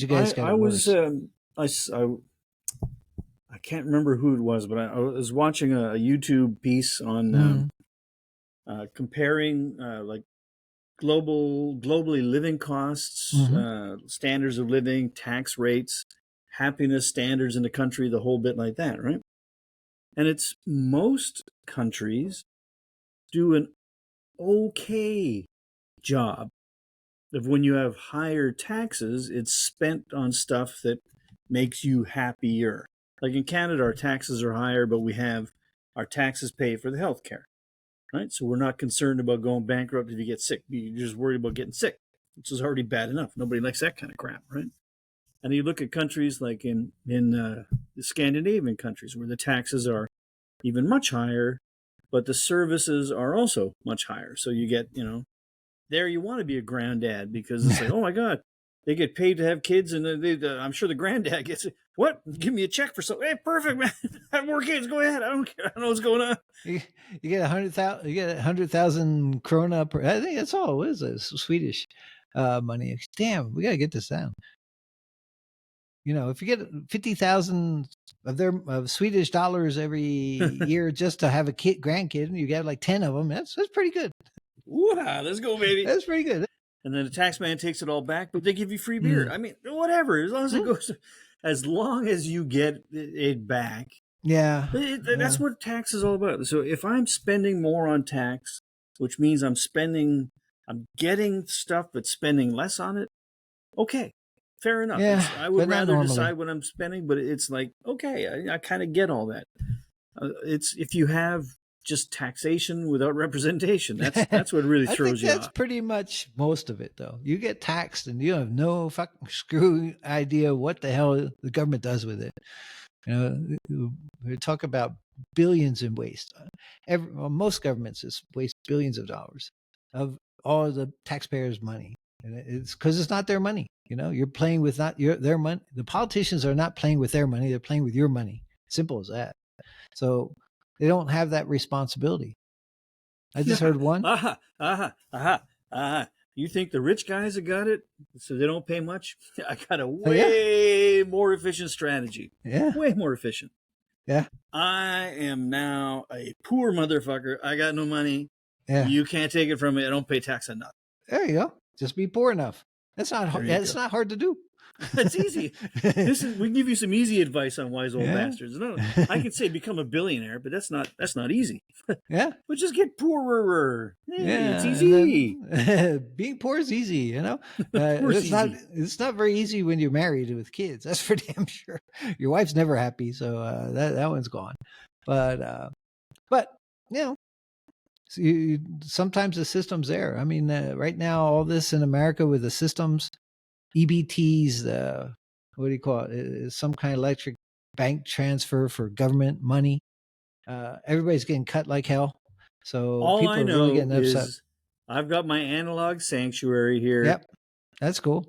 I can't remember who it was, but I was watching a YouTube piece on comparing like globally living costs, standards of living, tax rates, happiness standards in the country, the whole bit like that, right? And it's most countries do an okay job of when you have higher taxes, it's spent on stuff that makes you happier. Like in Canada, our taxes are higher, but we have our taxes paid for the health care. Right? So we're not concerned about going bankrupt if you get sick. You're just worried about getting sick, which is already bad enough. Nobody likes that kind of crap, right? And you look at countries like in the Scandinavian countries where the taxes are even much higher, but the services are also much higher. So you get, there you want to be a granddad because it's like, oh my God, they get paid to have kids, and I'm sure the granddad gets it. What? Give me a check for something. Hey, perfect, man. Have more kids. Go ahead. I don't care. I don't know what's going on. You get 100,000. You get 100,000 krona per. I think that's all. What is it? Swedish money. Damn, we gotta get this down. If you get 50,000 of Swedish dollars every year just to have a grandkid, and you get like 10 of them, that's pretty good. Wow, let's go, baby. That's pretty good. And then the tax man takes it all back, but they give you free beer. I mean, whatever, as long as it goes, as long as you get it back. Yeah. That's what tax is all about. So if I'm spending more on tax, which means I'm getting stuff but spending less on it, okay, fair enough. Yeah, I would rather decide what I'm spending, but it's like, okay, I kind of get all that. It's if you have just taxation without representation. That's what really throws you off. That's pretty much most of it, though. You get taxed and you have no fucking screw idea what the hell the government does with it. We talk about billions in waste. Most governments just waste billions of dollars of all the taxpayers' money, and it's because it's not their money. You're playing with their money. The politicians are not playing with their money; they're playing with your money. Simple as that. So they don't have that responsibility. I just heard one. You think the rich guys have got it, so they don't pay much? I got a way more efficient strategy. Yeah. Way more efficient. Yeah. I am now a poor motherfucker. I got no money. Yeah. You can't take it from me. I don't pay tax on nothing. There you go. Just be poor enough. That's not hard. It's not hard to do. It's easy. We can give you some easy advice on wise old bastards. No, I could say become a billionaire, but that's not easy. Yeah. But just get poorer. It's easy. Being poor is easy, you know. It's not very easy when you're married with kids. That's for damn sure. Your wife's never happy, so that one's gone. But you know, sometimes the system's there. I mean, right now, all this in America with the systems. EBTs, what do you call it? Some kind of electric bank transfer for government money. Everybody's getting cut like hell. So all people I know are really getting upset. Is I've got my analog sanctuary here. Yep, that's cool.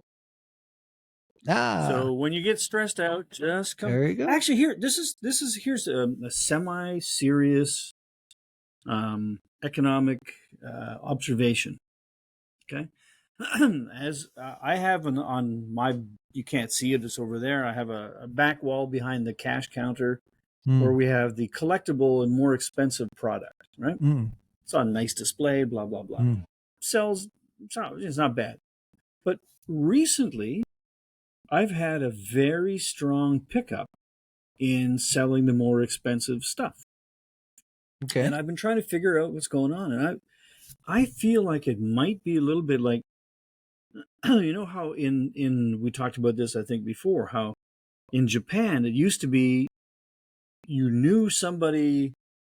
So when you get stressed out, just come. There you go. Actually, here's a semi-serious economic observation. Okay. As I have on my, you can't see it, it's over there. I have a back wall behind the cash counter where we have the collectible and more expensive product, right? It's on nice display, blah, blah, blah. Sells, it's not bad. But recently, I've had a very strong pickup in selling the more expensive stuff. Okay. And I've been trying to figure out what's going on. And I feel like it might be a little bit like, you know how we talked about this, I think, before, how in Japan, it used to be you knew somebody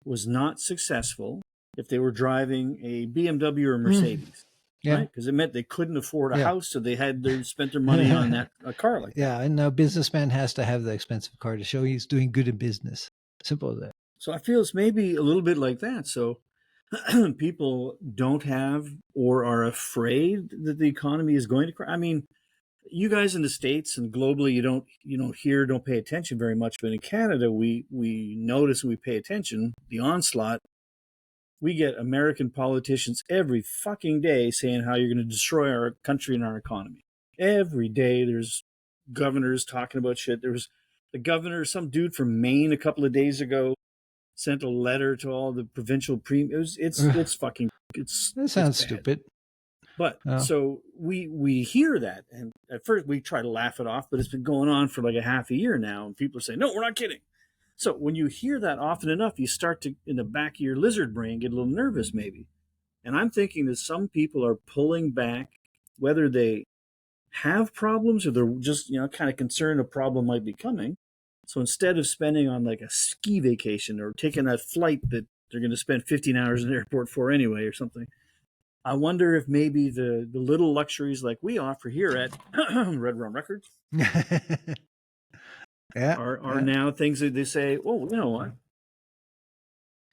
was not successful if they were driving a BMW or Mercedes, right? Because it meant they couldn't afford a house, so they spent their money on a car like that. Yeah, and a businessman has to have the expensive car to show he's doing good in business. Simple as that. So I feel it's maybe a little bit like that. So people don't have or are afraid that the economy is going to crash. I mean, you guys in the States and globally, you don't pay attention very much. But in Canada, we notice, we pay attention. The onslaught. We get American politicians every fucking day saying how you're going to destroy our country and our economy. Every day there's governors talking about shit. There was the governor, some dude from Maine a couple of days ago, sent a letter to all the provincial premiers. That sounds stupid. But so we hear that, and at first we try to laugh it off, but it's been going on for like a half a year now, and people are saying, no, we're not kidding. So when you hear that often enough, you start to, in the back of your lizard brain, get a little nervous maybe. And I'm thinking that some people are pulling back, whether they have problems or they're just, kind of concerned a problem might be coming. So instead of spending on like a ski vacation or taking that flight that they're going to spend 15 hours in the airport for anyway or something, I wonder if maybe the little luxuries like we offer here at Red Rum Records are now things that they say, well, you know what?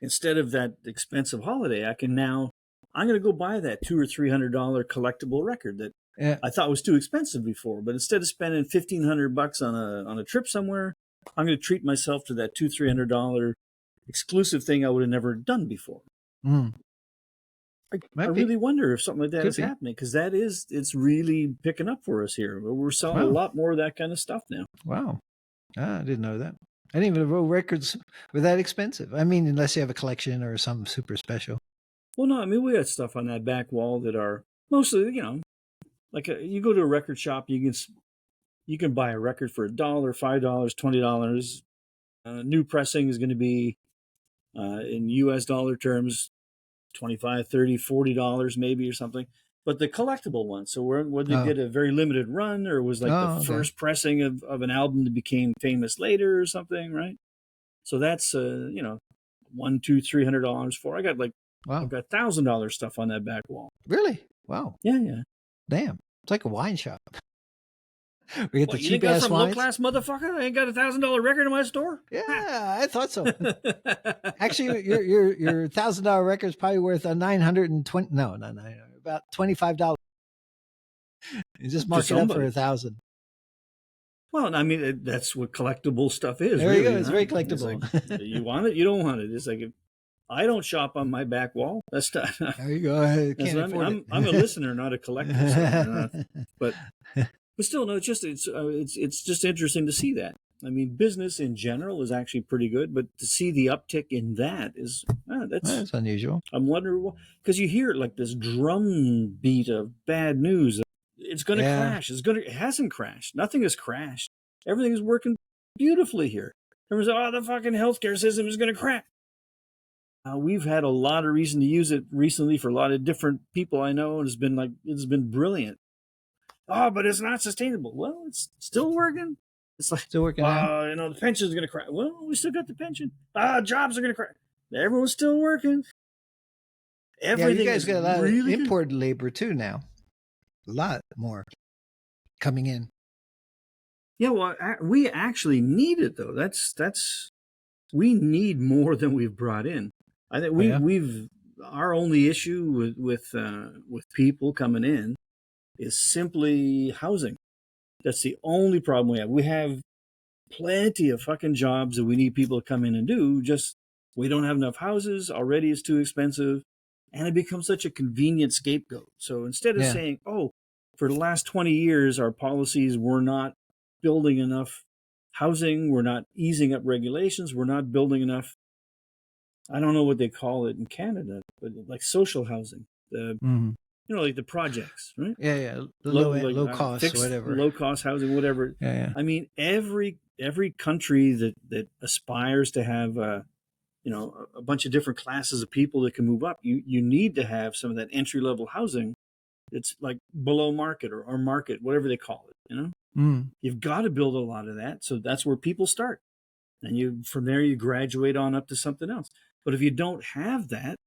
Instead of that expensive holiday, I'm going to go buy that $200 or $300 collectible record that I thought was too expensive before. But instead of spending $1,500 on a trip somewhere, I'm going to treat myself to that $200-$300 exclusive thing I would have never done before. I really wonder if something like that is happening, because it's really picking up for us here. We're selling a lot more of that kind of stuff now. Wow. I didn't know that. I didn't even know records were that expensive. I mean, unless you have a collection or something super special. Well, no, I mean, we got stuff on that back wall that are mostly, like you go to a record shop, you can buy a record for $1, $5, $20. New pressing is going to be, in US dollar terms, $25, $30, $40 maybe or something. But the collectible one, so where they did a very limited run, or was like the first pressing of an album that became famous later or something, right? So that's $100, $200, $300 for. I got I've got $1,000 stuff on that back wall. Really? Wow. Yeah. Damn, it's like a wine shop. We get the cheap ass wines. Low class motherfucker. I ain't got $1,000 record in my store. Yeah, I thought so. Actually, your $1,000 record is probably worth a $920. No, not $900. About $25. You just mark it up for $1,000. Well, I mean, that's what collectible stuff is. There you go. It's very collectible. It's like, you want it, you don't want it. It's like I don't shop on my back wall. That's not. There you go. I can't afford it. I'm a listener, not a collector. So, but still, no. It's just interesting to see that. I mean, business in general is actually pretty good, but to see the uptick in that is that's unusual. I'm wondering because you hear like this drum beat of bad news. It's going to crash. It hasn't crashed. Nothing has crashed. Everything is working beautifully here. Everyone's like, oh, the fucking healthcare system is going to crash. We've had a lot of reason to use it recently for a lot of different people I know, and it's been brilliant. Oh, but it's not sustainable. Well, it's still working. It's like still working out. The pension's going to crash. Well, we still got the pension. Jobs are going to crash. Everyone's still working. Everything. You guys got a lot of imported labor too now. A lot more coming in. Yeah, well, we actually need it though. We need more than we've brought in. I think we've our only issue with people coming in is simply housing. That's the only problem we have. We have plenty of fucking jobs that we need people to come in and do. Just we don't have enough houses. Already it's too expensive, and it becomes such a convenient scapegoat. So instead of saying, "Oh, for the last 20 years, our policies were not building enough housing, we're not easing up regulations, we're not building enough," I don't know what they call it in Canada, but like social housing, like the projects, right? Yeah. The low cost, fixed, whatever. Low cost housing, whatever. Yeah. I mean, every country that aspires to have a bunch of different classes of people that can move up, you need to have some of that entry level housing. It's like below market or market, whatever they call it, You've got to build a lot of that. So that's where people start. And from there, you graduate on up to something else. But if you don't have that,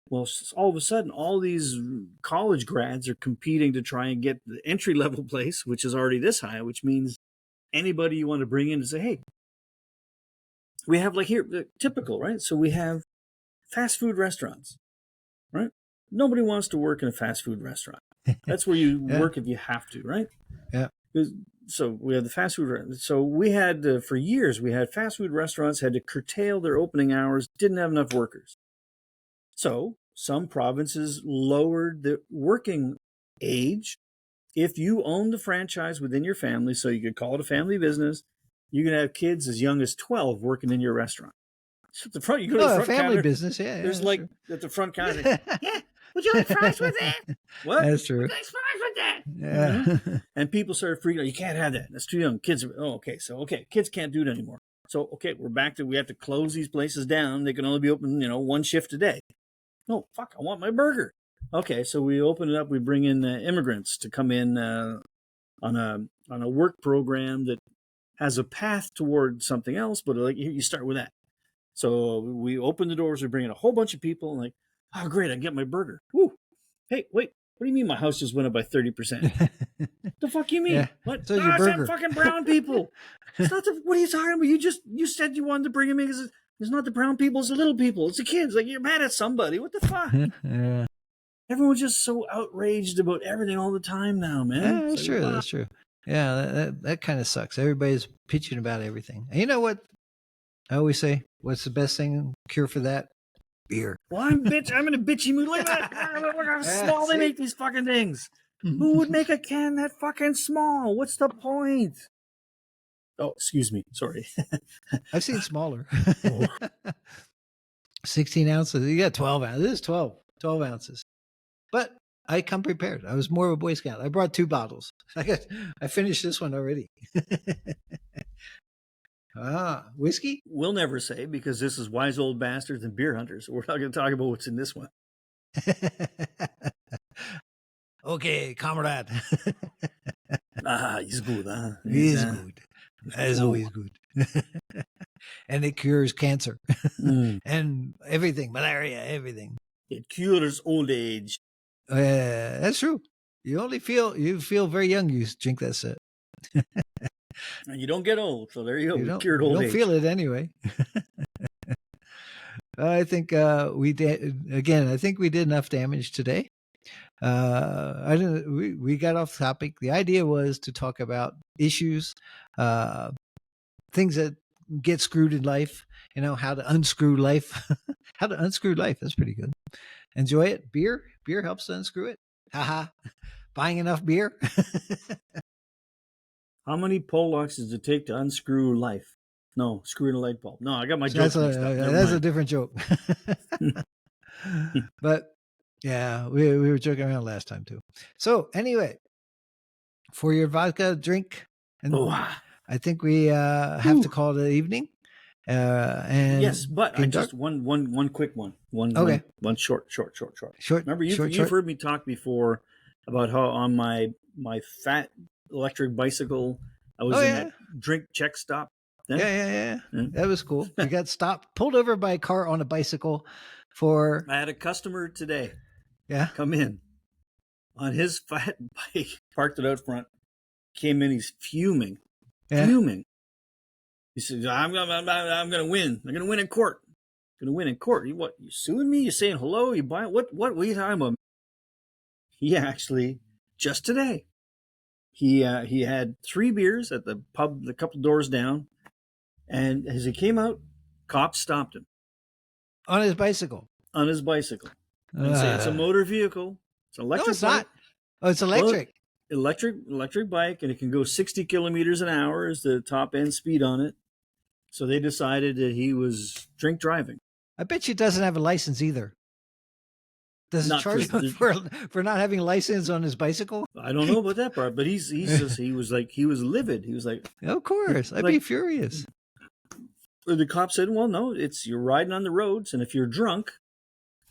well, all of a sudden, all these college grads are competing to try and get the entry level place, which is already this high, which means anybody you want to bring in to say, hey, we have like here, typical, right? So we have fast food restaurants, right? Nobody wants to work in a fast food restaurant. That's where you work if you have to, right? Yeah. So we have the fast food. So we had, for years, we had fast food restaurants had to curtail their opening hours, didn't have enough workers. So some provinces lowered the working age. If you own the franchise within your family, so you could call it a family business, you can have kids as young as 12 working in your restaurant. So at the front, you go to the front family counter, business, yeah. There's like at the front counter, would you like fries with that? What? That's true. Would you like fries with that? Yeah. Mm-hmm. And people started freaking out. You can't have that. That's too young. Kids. Kids can't do it anymore. So, we're back to, we have to close these places down. They can only be open, one shift a day. No, fuck, I want my burger. Okay, so we open it up. We bring in immigrants to come in on a work program that has a path toward something else, but like you start with that. So we open the doors. We bring in a whole bunch of people, and like, oh, great, I can get my burger. Woo! Hey, wait, what do you mean my house just went up by 30%? The fuck you mean? Yeah, what? So your burger. It's not fucking brown people. It's not what are you talking about? You said you wanted to bring them in because it's not the brown people, it's the little people. It's the kids. Like, you're mad at somebody. What the fuck? Yeah. Everyone's just so outraged about everything all the time now, man. Yeah, that's true. Wow. That's true. Yeah, that kind of sucks. Everybody's pitching about everything. And you know what I always say? What's the best thing cure for that? Beer. Well, I'm in a bitchy mood. Look at that. Look how small they make these fucking things. Who would make a can that fucking small? What's the point? Oh, excuse me. Sorry. I've seen smaller. 16 ounces. You got 12 ounces. This is 12 ounces. But I come prepared. I was more of a Boy Scout. I brought 2 bottles. I finished this one already. Whiskey? We'll never say, because this is Wise Old Bastards and Beer Hunters. We're not going to talk about what's in this one. Okay, comrade. He's good, huh? He's good. As always good. And it cures cancer. And everything, malaria, everything. It cures old age. That's true. You feel very young. You drink that shit. And you don't get old, so there you go. You cured old age. You don't feel it anyway. I think we did again. I think we did enough damage today. We got off topic. The idea was to talk about issues, things that get screwed in life. How to unscrew life. How to unscrew life. That's pretty good. Enjoy it. Beer helps to unscrew it. Haha. Buying enough beer. How many pull locks does it take to unscrew life? No, screw in a light bulb. No, I got my joke mixed up. That's a different joke. But yeah, we were joking around last time too. So anyway, for your vodka drink, and I think we have to call it an evening. And yes, but I just one quick one. Okay. One short. Remember, you've heard me talk before about how on my fat electric bicycle I was in that drink check stop. Yeah. That was cool. You got stopped, pulled over by a car on a bicycle for. I had a customer today. Yeah. Come in on his fat bike, parked it out front. Came in, he's fuming. He says, I'm going to win. I'm going to win in court. I'm going to win in court. You suing me? You saying hello? You buying? What are you talking about? He actually, just today, he had 3 beers at the pub a couple doors down. And as he came out, cops stopped him. On his bicycle? On his bicycle. It's a motor vehicle. It's an electric No, it's not. Oh, it's electric. Well, electric bike, and it can go 60 kilometers an hour is the top end speed on it. So they decided that he was drink driving. I bet you doesn't have a license either. Does it charge him for not having a license on his bicycle? I don't know about that part, but he was livid. He was like, of course, I'd be furious. The cop said, well, no, you're riding on the roads, and if you're drunk,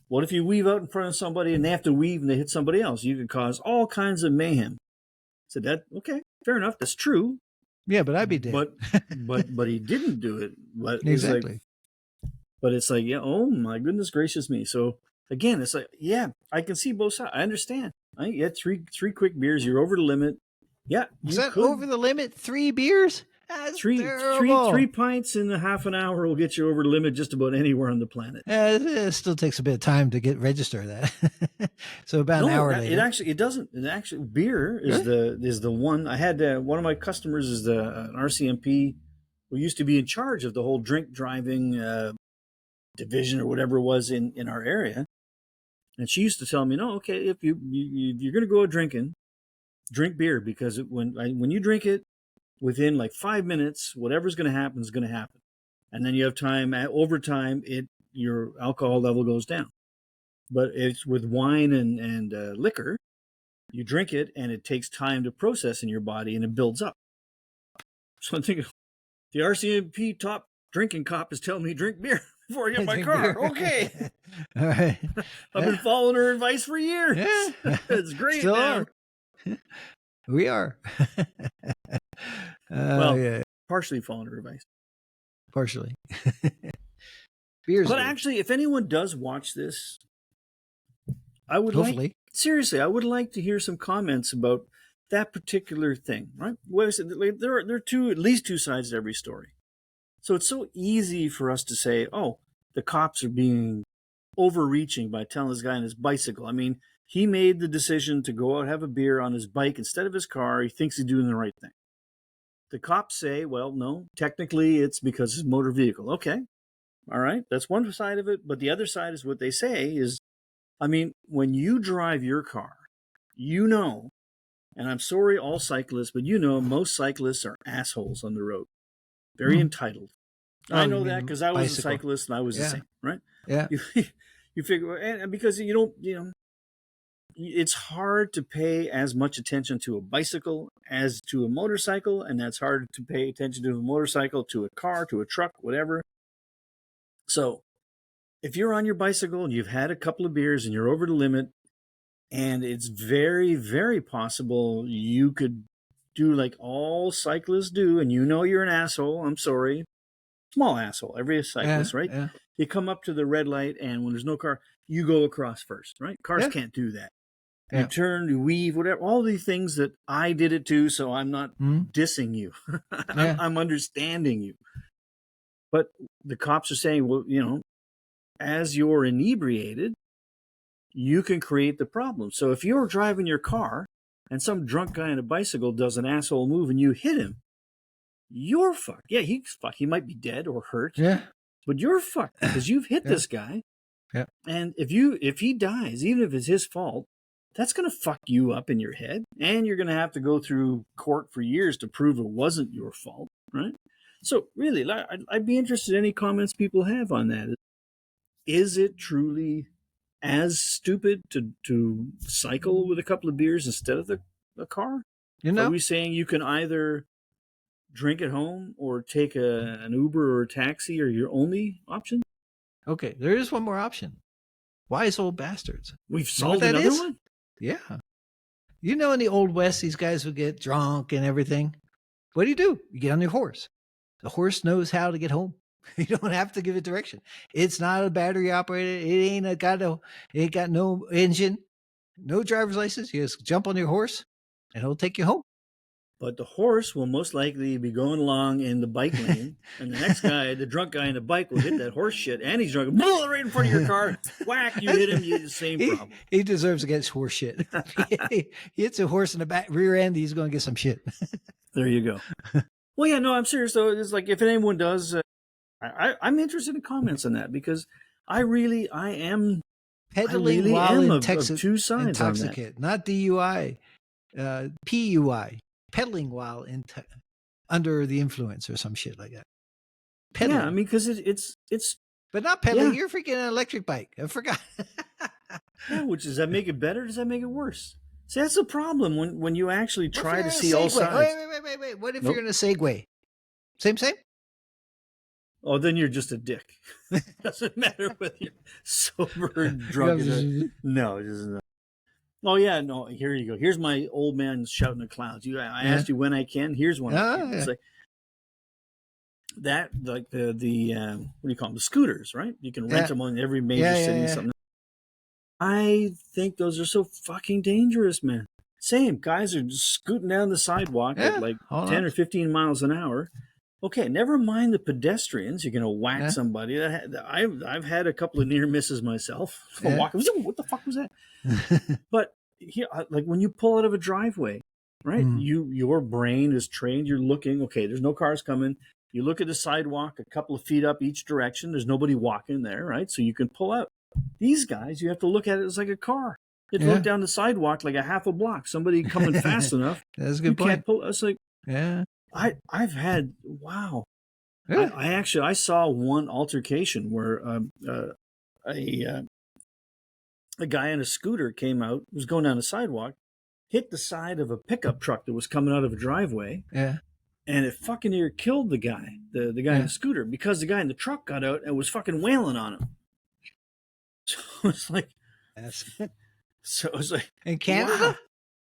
what if you weave out in front of somebody and they have to weave and they hit somebody else? You could cause all kinds of mayhem. I said, okay, fair enough, that's true. Yeah, but I'd be dead. But he didn't do it. But exactly. It's like, yeah, oh my goodness gracious me. So again, it's like, yeah, I can see both sides. I understand. You had three quick beers. You're over the limit. Yeah, is that over the limit? 3 beers? That's terrible. Three pints in a half an hour will get you over the limit just about anywhere on the planet. It still takes a bit of time to get register that. So about an hour later. It doesn't. Beer is the one. I had one of my customers is an RCMP who used to be in charge of the whole drink driving division or whatever it was in our area, and she used to tell me, no, okay, if you're going to go out drinking, drink beer, because when you drink it, within like 5 minutes, whatever's going to happen is going to happen. And then you have time, over time, your alcohol level goes down. But it's with wine and liquor, you drink it and it takes time to process in your body and it builds up. So I'm thinking, the RCMP top drinking cop is telling me drink beer before I get my car. Beer. Okay. All right. I've been following her advice for years. Yeah. It's great. Still are. We are. Partially following her advice. Partially. But actually, if anyone does watch this, I would I would like to hear some comments about that particular thing, right? There are at least two sides to every story. So it's so easy for us to say, oh, the cops are being overreaching by telling this guy on his bicycle. I mean, he made the decision to go out have a beer on his bike instead of his car. He thinks he's doing the right thing. The cops say, well, no, technically it's because it's a motor vehicle. Okay. All right. That's one side of it. But the other side is what they say is, I mean, when you drive your car, and I'm sorry, all cyclists, but most cyclists are assholes on the road. Very entitled. I know that because I was a cyclist and I was the same, right? Yeah. You figure, and because it's hard to pay as much attention to a bicycle as to a motorcycle, and that's hard to pay attention to a motorcycle, to a car, to a truck, whatever. So if you're on your bicycle and you've had a couple of beers and you're over the limit, and it's very, very possible you could do like all cyclists do, and you're an asshole, I'm sorry, small asshole, every cyclist, right? Yeah. You come up to the red light, and when there's no car, you go across first, right? Cars can't do that. Yeah. You turn, you weave, whatever, all these things that I did it too, so I'm not dissing you. I'm understanding you. But the cops are saying, well, as you're inebriated, you can create the problem. So if you're driving your car and some drunk guy on a bicycle does an asshole move and you hit him, you're fucked. Yeah, he's fucked. He might be dead or hurt. Yeah. But you're fucked because you've hit this guy. Yeah. And if he dies, even if it's his fault, that's going to fuck you up in your head. And you're going to have to go through court for years to prove it wasn't your fault, right? So really, I'd be interested in any comments people have on that. Is it truly as stupid to cycle with a couple of beers instead of the car? You know? Are we saying you can either drink at home or take an Uber or a taxi or your only option? Okay, there is one more option. Wise old bastards. We've solved another one? Yeah. You know, in the Old West, these guys would get drunk and everything. What do? You get on your horse. The horse knows how to get home. You don't have to give it direction. It's not a battery operated. It ain't got no engine, no driver's license. You just jump on your horse and it'll take you home. But the horse will most likely be going along in the bike lane, and the next guy, the drunk guy in the bike, will hit that horse shit, and he's drunk, right in front of your car, whack, you hit him, you the same problem. He deserves to get horse shit. He hits a horse in the back rear end, he's going to get some shit. There you go. Well, yeah, no, I'm serious though. It's like if anyone does, I'm interested in comments on that because I am peddling really while am in of two sides intoxicate, not DUI, PUI. Pedaling while under the influence or some shit like that. Pedaling. Yeah, I mean, because it's. But not pedaling. Yeah. You're freaking an electric bike. I forgot. Yeah, which does that make it better? Does that make it worse? See, that's the problem when you actually try to see all sides. Wait. What if you're in a Segway? Same. Oh, then you're just a dick. Doesn't matter whether you're sober or drunk. No, it doesn't. Oh, yeah, no, here you go. Here's my old man shouting at clouds. I asked you when I can. Here's one. It's like that, like the what do you call them? The scooters, right? You can rent them on every major city. Something. I think those are so fucking dangerous, man. Same. Guys are just scooting down the sidewalk at like 10 or 15 miles an hour. Okay, never mind the pedestrians. You're going to whack somebody. I've had a couple of near misses myself. Walking, what the fuck was that? But here, like when you pull out of a driveway, right? Your brain is trained. You're looking. Okay, there's no cars coming. You look at the sidewalk, a couple of feet up each direction. There's nobody walking there, right? So you can pull out. These guys, you have to look at it as like a car. You have to look down the sidewalk like a half a block. Somebody coming fast enough. That's a good point. Can't pull. It's like I've had Really? I saw one altercation where a guy on a scooter came out, was going down the sidewalk, hit the side of a pickup truck that was coming out of a driveway. Yeah. And it fucking near killed the guy, the guy in the scooter, because the guy in the truck got out and was fucking wailing on him. So it's like, in Canada? Wow.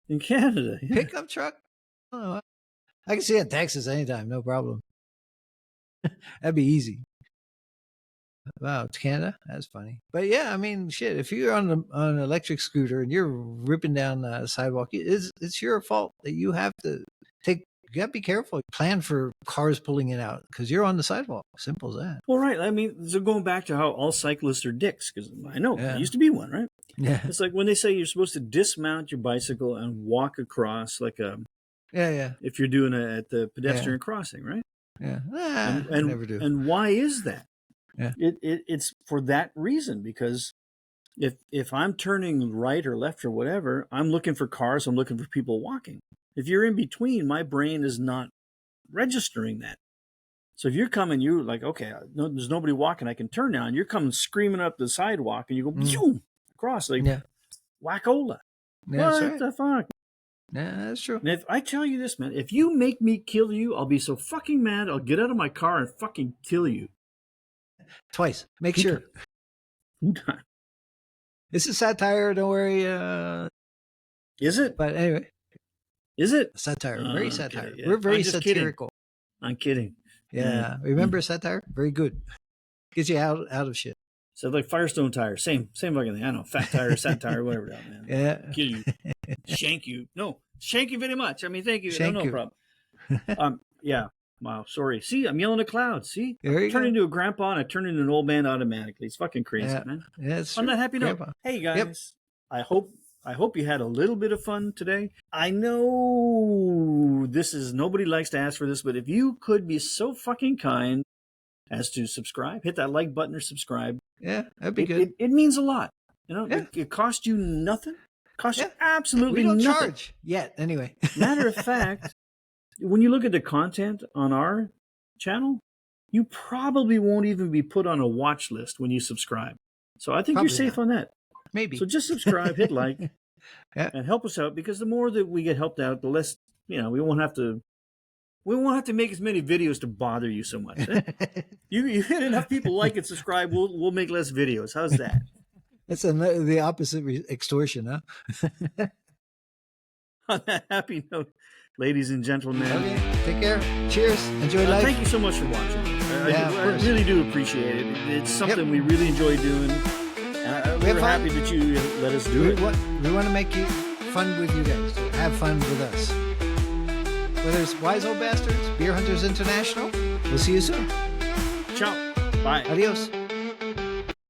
In Canada, yeah. Pickup truck? Oh, I can see it in Texas anytime, no problem. That'd be easy. Wow, it's Canada? That's funny. But yeah, I mean, shit, if you're on an electric scooter and you're ripping down the sidewalk, it's your fault that you have to you got to be careful. Plan for cars pulling it out because you're on the sidewalk. Simple as that. Well, right. I mean, so going back to how all cyclists are dicks, because I know I used to be one, right? Yeah. It's like when they say you're supposed to dismount your bicycle and walk across like a... If you're doing it at the pedestrian crossing, right? Yeah. I never do. And why is that? Yeah. It's for that reason, because if I'm turning right or left or whatever, I'm looking for cars, I'm looking for people walking. If you're in between, my brain is not registering that. So if you're coming, you're like, okay, no, there's nobody walking, I can turn now, and you're coming screaming up the sidewalk, and you go across like wackola. Yeah, what the fuck? Yeah, that's true. And if I tell you this, man, if you make me kill you, I'll be so fucking mad, I'll get out of my car and fucking kill you. Twice. Make sure. This is satire, don't worry. Is it? But anyway. Is it? Satire. Very satire. Yeah. We're very satirical. Kidding. I'm kidding. Yeah. Remember satire? Very good. Gets you out of shit. So like Firestone tire. Same fucking thing. I don't know. Fat tire, sat tire, whatever that, man. Yeah. Kill you. Shank you. No. Shank you very much. I mean, thank you. No problem. Yeah. Wow. Sorry. See, I'm yelling at clouds. See? I turn into a grandpa and I turn into an old man automatically. It's fucking crazy, man. Yeah, it's on that happy note. Hey, guys. Yep. I hope I hope you had a little bit of fun today. I know nobody likes to ask for this, but if you could be so fucking kind as to subscribe, hit that like button or subscribe. Yeah, that'd be good. It means a lot. It costs you nothing. Costs you absolutely nothing. We don't charge yet, anyway. Matter of fact, when you look at the content on our channel, you probably won't even be put on a watch list when you subscribe. So I think you're safe on that. Maybe. So just subscribe, hit like, and help us out, because the more that we get helped out, the less, we won't have to make as many videos to bother you so much. You hit enough people like and subscribe, we'll make less videos. How's that? That's the opposite extortion, huh? On that happy note, ladies and gentlemen. Okay, take care. Cheers. Enjoy life. Thank you so much for watching. I really do appreciate it. It's something we really enjoy doing. We're happy that you let us do it. We want to make fun with you guys. Have fun with us. Whether it's Wise Old Bastards, Beer Hunters International, we'll see you soon. Ciao. Bye. Adios.